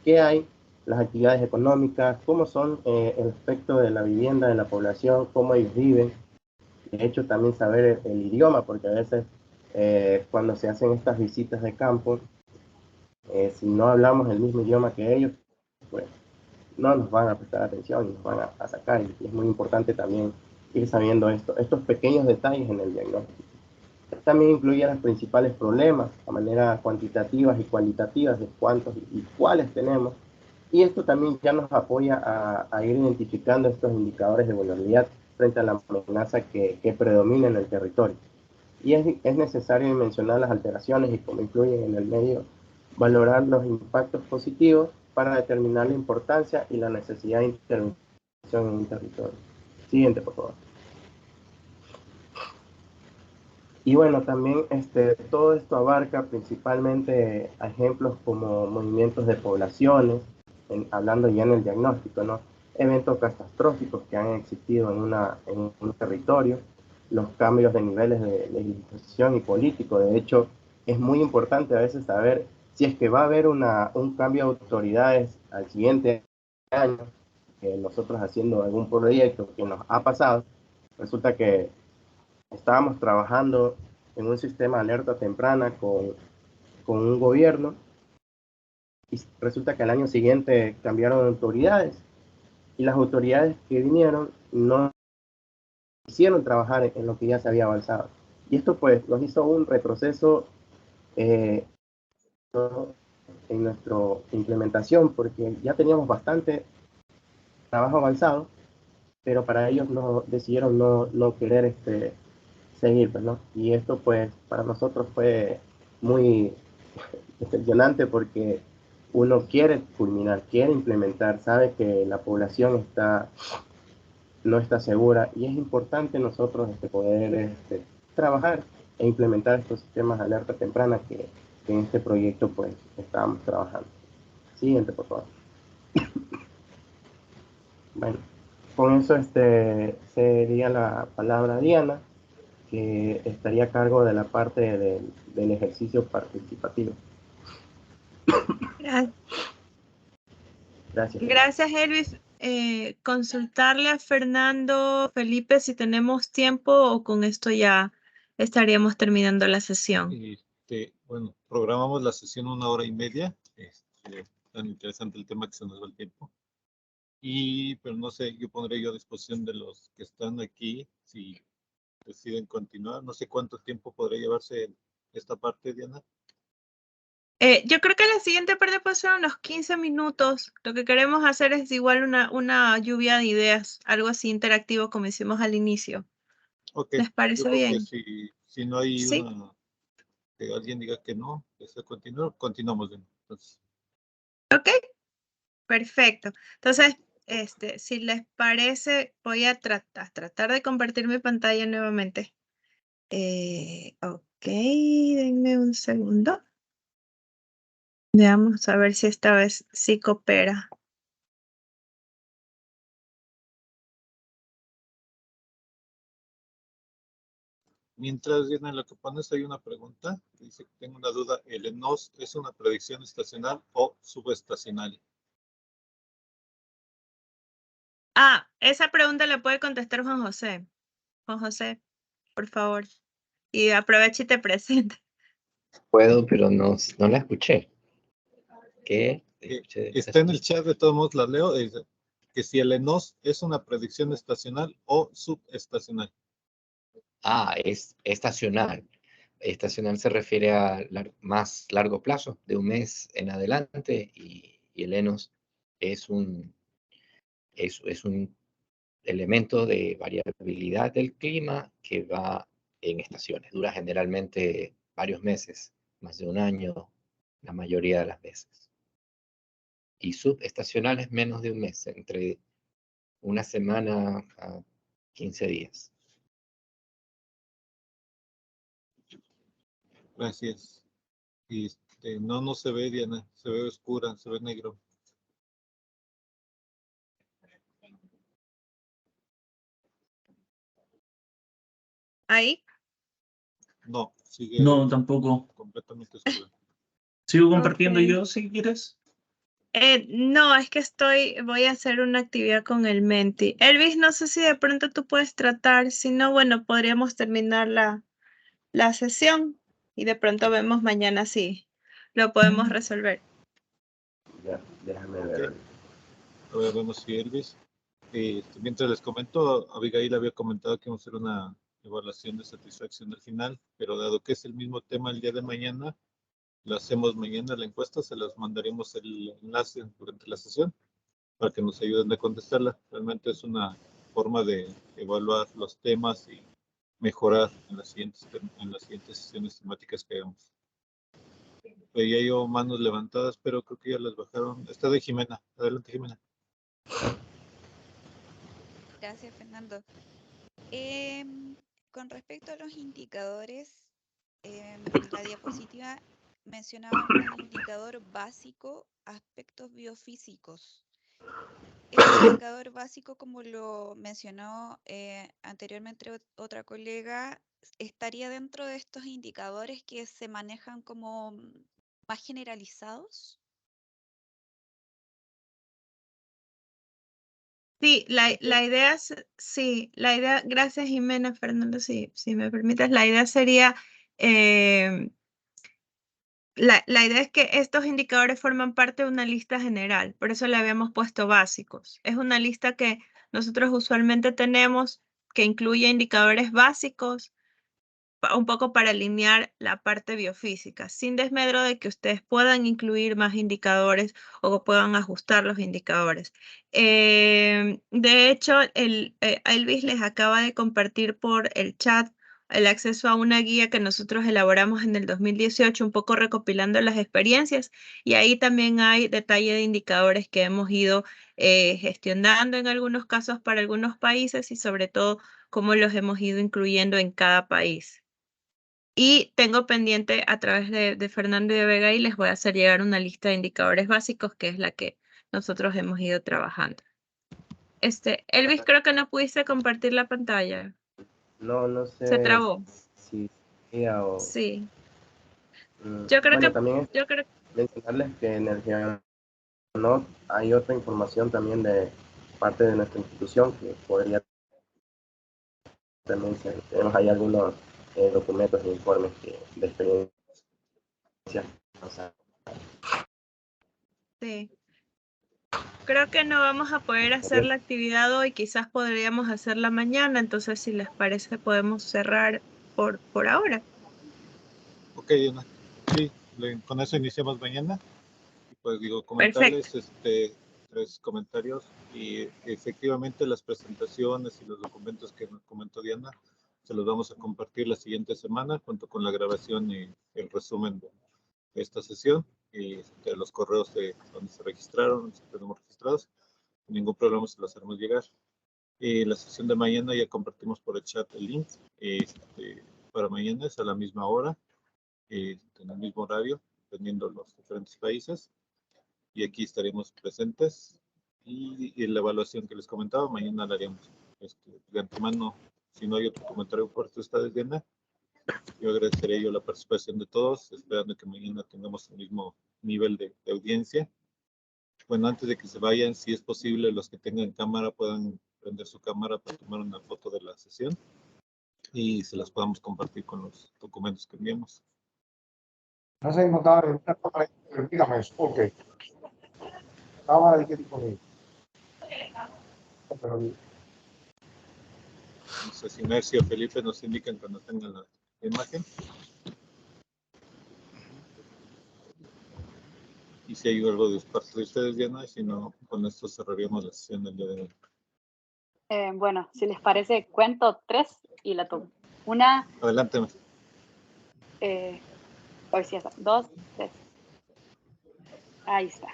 que hay, las actividades económicas, cómo son el aspecto de la vivienda de la población, cómo ellos viven. De hecho, también saber el idioma, porque a veces cuando se hacen estas visitas de campo, si no hablamos el mismo idioma que ellos, pues no nos van a prestar atención y nos van a sacar. Y es muy importante también ir sabiendo estos pequeños detalles en el diagnóstico. También incluye los principales problemas, a manera cuantitativas y cualitativas de cuántos y cuáles tenemos. Y esto también ya nos apoya a ir identificando estos indicadores de vulnerabilidad frente a la amenaza que predomina en el territorio. Y es necesario mencionar las alteraciones y cómo influyen en el medio, valorar los impactos positivos para determinar la importancia y la necesidad de intervención en un territorio. Siguiente, por favor. Y bueno, también todo esto abarca principalmente ejemplos como movimientos de poblaciones, hablando ya en el diagnóstico, ¿no? Eventos catastróficos que han existido en un territorio, los cambios de niveles de legislación y político. De hecho, es muy importante a veces saber si es que va a haber un cambio de autoridades al siguiente año, que nosotros haciendo algún proyecto que nos ha pasado, resulta que estábamos trabajando en un sistema de alerta temprana con un gobierno y resulta que al año siguiente cambiaron autoridades y las autoridades que vinieron no hicieron trabajar en lo que ya se había avanzado. Y esto pues nos hizo un retroceso en nuestra implementación, porque ya teníamos bastante trabajo avanzado, pero para ellos decidieron no querer seguir, pues, ¿no? Y esto pues para nosotros fue muy decepcionante, porque uno quiere culminar, quiere implementar, sabe que la población no está segura, y es importante nosotros poder trabajar e implementar estos sistemas de alerta temprana que en este proyecto pues estábamos trabajando. Siguiente, por favor. Bueno, con eso sería la palabra Diana, que estaría a cargo de la parte del ejercicio participativo. Gracias. Gracias, Elvis. Consultarle a Fernando, Felipe, si tenemos tiempo o con esto ya estaríamos terminando la sesión. Bueno, programamos la sesión 1 hora y media. Tan interesante el tema que se nos va el tiempo. Pero no sé, yo pondré a disposición de los que están aquí, si deciden continuar. No sé cuánto tiempo podría llevarse esta parte, Diana. Yo creo que la siguiente parte puede ser unos 15 minutos. Lo que queremos hacer es igual una lluvia de ideas, algo así interactivo como hicimos al inicio. Ok, ¿Les yo parece creo que bien? si no hay Sí. que alguien diga que no, que se continúe, continuamos bien. Entonces, Ok, perfecto. Entonces, si les parece, voy a tratar de compartir mi pantalla nuevamente. Ok, denme un segundo. Veamos a ver si esta vez sí coopera. mientras viene lo que pones, hay una pregunta. Dice que tengo una duda. ¿El ENOS es una predicción estacional o subestacional? Ah, esa pregunta la puede contestar Juan José. Juan José, por favor. Y aprovecha y te presenta. Puedo, pero no la escuché. ¿Qué? Está en el chat, de todos modos la leo. Dice que si el ENOS es una predicción estacional o subestacional. Ah, es estacional. Estacional se refiere a más largo plazo, de un mes en adelante, y el ENOS es un elemento de variabilidad del clima que va en estaciones. Dura generalmente varios meses, más de un año, la mayoría de las veces. Y subestacional es menos de un mes, entre una semana a 15 días. Gracias. Y no se ve, Diana. Se ve oscura, se ve negro. ¿Ahí? No, sigue No, tampoco. completamente oscura. ¿Sigo compartiendo Ok. yo si quieres? No, es que voy a hacer una actividad con el Menti. Elvis, no sé si de pronto tú puedes tratar, si no, bueno, podríamos terminar la sesión y de pronto vemos mañana si lo podemos resolver. Ya, déjame Ok. ver. A ver, vemos si Elvis. Mientras les comento, Abigail había comentado que vamos a hacer una evaluación de satisfacción al final, pero dado que es el mismo tema el día de mañana, lo hacemos mañana la encuesta, se los mandaremos el enlace durante la sesión para que nos ayuden a contestarla. Realmente es una forma de evaluar los temas y mejorar en las siguientes sesiones temáticas que hagamos. Veía yo manos levantadas, pero creo que ya las bajaron. Está de Jimena. Adelante, Jimena. Gracias, Fernando. Con respecto a los indicadores, la diapositiva mencionaba un indicador básico, aspectos biofísicos. Este indicador básico, como lo mencionó anteriormente otra colega, estaría dentro de estos indicadores que se manejan como más generalizados. Sí, la idea, sí, la idea, gracias Jimena, Fernando, si me permites, la idea sería, la idea es que estos indicadores forman parte de una lista general, por eso le habíamos puesto básicos. Es una lista que nosotros usualmente tenemos que incluye indicadores básicos, un poco para alinear la parte biofísica, sin desmedro de que ustedes puedan incluir más indicadores o puedan ajustar los indicadores. De hecho, Elvis les acaba de compartir por el chat el acceso a una guía que nosotros elaboramos en el 2018, un poco recopilando las experiencias, y ahí también hay detalle de indicadores que hemos ido gestionando en algunos casos para algunos países y sobre todo cómo los hemos ido incluyendo en cada país. Y tengo pendiente a través de Fernando y de Vega y les voy a hacer llegar una lista de indicadores básicos que es la que nosotros hemos ido trabajando. Elvis, creo que no pudiste compartir la pantalla. No Se sé trabó. si sea o... Sí. Yo creo bueno, que... también mencionarles que en el GeoNot hay otra información también de parte de nuestra institución que podría también ser. Tenemos ahí algunos documentos e informes de experiencia. Sí. Creo que no vamos a poder hacer la actividad hoy, quizás podríamos hacerla mañana, entonces si les parece podemos cerrar por ahora. Ok, Diana. Sí, con eso iniciamos mañana. Y pues digo, comentarles 3 comentarios. Y efectivamente las presentaciones y los documentos que nos comentó Diana se los vamos a compartir la siguiente semana junto con la grabación y el resumen de esta sesión y de los correos de donde se registraron, donde se tenemos registrados. Sin ningún problema se los haremos llegar. Y la sesión de mañana ya compartimos por el chat el link. Para mañana es a la misma hora, en el mismo horario, dependiendo de los diferentes países. Y aquí estaremos presentes. Y la evaluación que les comentaba, mañana la haremos. De antemano, si no hay otro comentario por ustedes, Diana, yo agradecería la participación de todos, esperando que mañana tengamos el mismo nivel de audiencia. Bueno, antes de que se vayan, si es posible, los que tengan cámara puedan prender su cámara para tomar una foto de la sesión y se las podamos compartir con los documentos que enviamos. No sé, dígame eso, ¿por qué? ¿Cámara de qué tipo de? No sé si Mercy o Felipe nos indican cuando tengan la imagen. Y si hay algo de parte de ustedes, Diana, y si no, con esto cerraríamos la sesión del día de hoy. Bueno, si les parece, cuento 3 y la tomo. Una. Adelante. Hoy sí, 2, 3. Ahí está.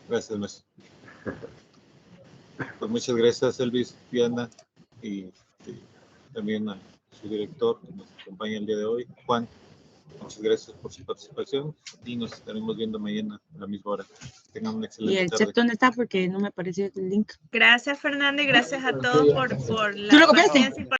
Gracias, Mercy. Pues muchas gracias, Elvis, Diana, y también a su director que nos acompaña el día de hoy, Juan. Muchas gracias por su participación y nos estaremos viendo mañana a la misma hora. Tengan una excelente tarde. ¿Y el chat dónde está? Porque no me apareció el link. Gracias, Fernanda, y gracias a todos por la ¿Tú lo copiaste? paciencia y por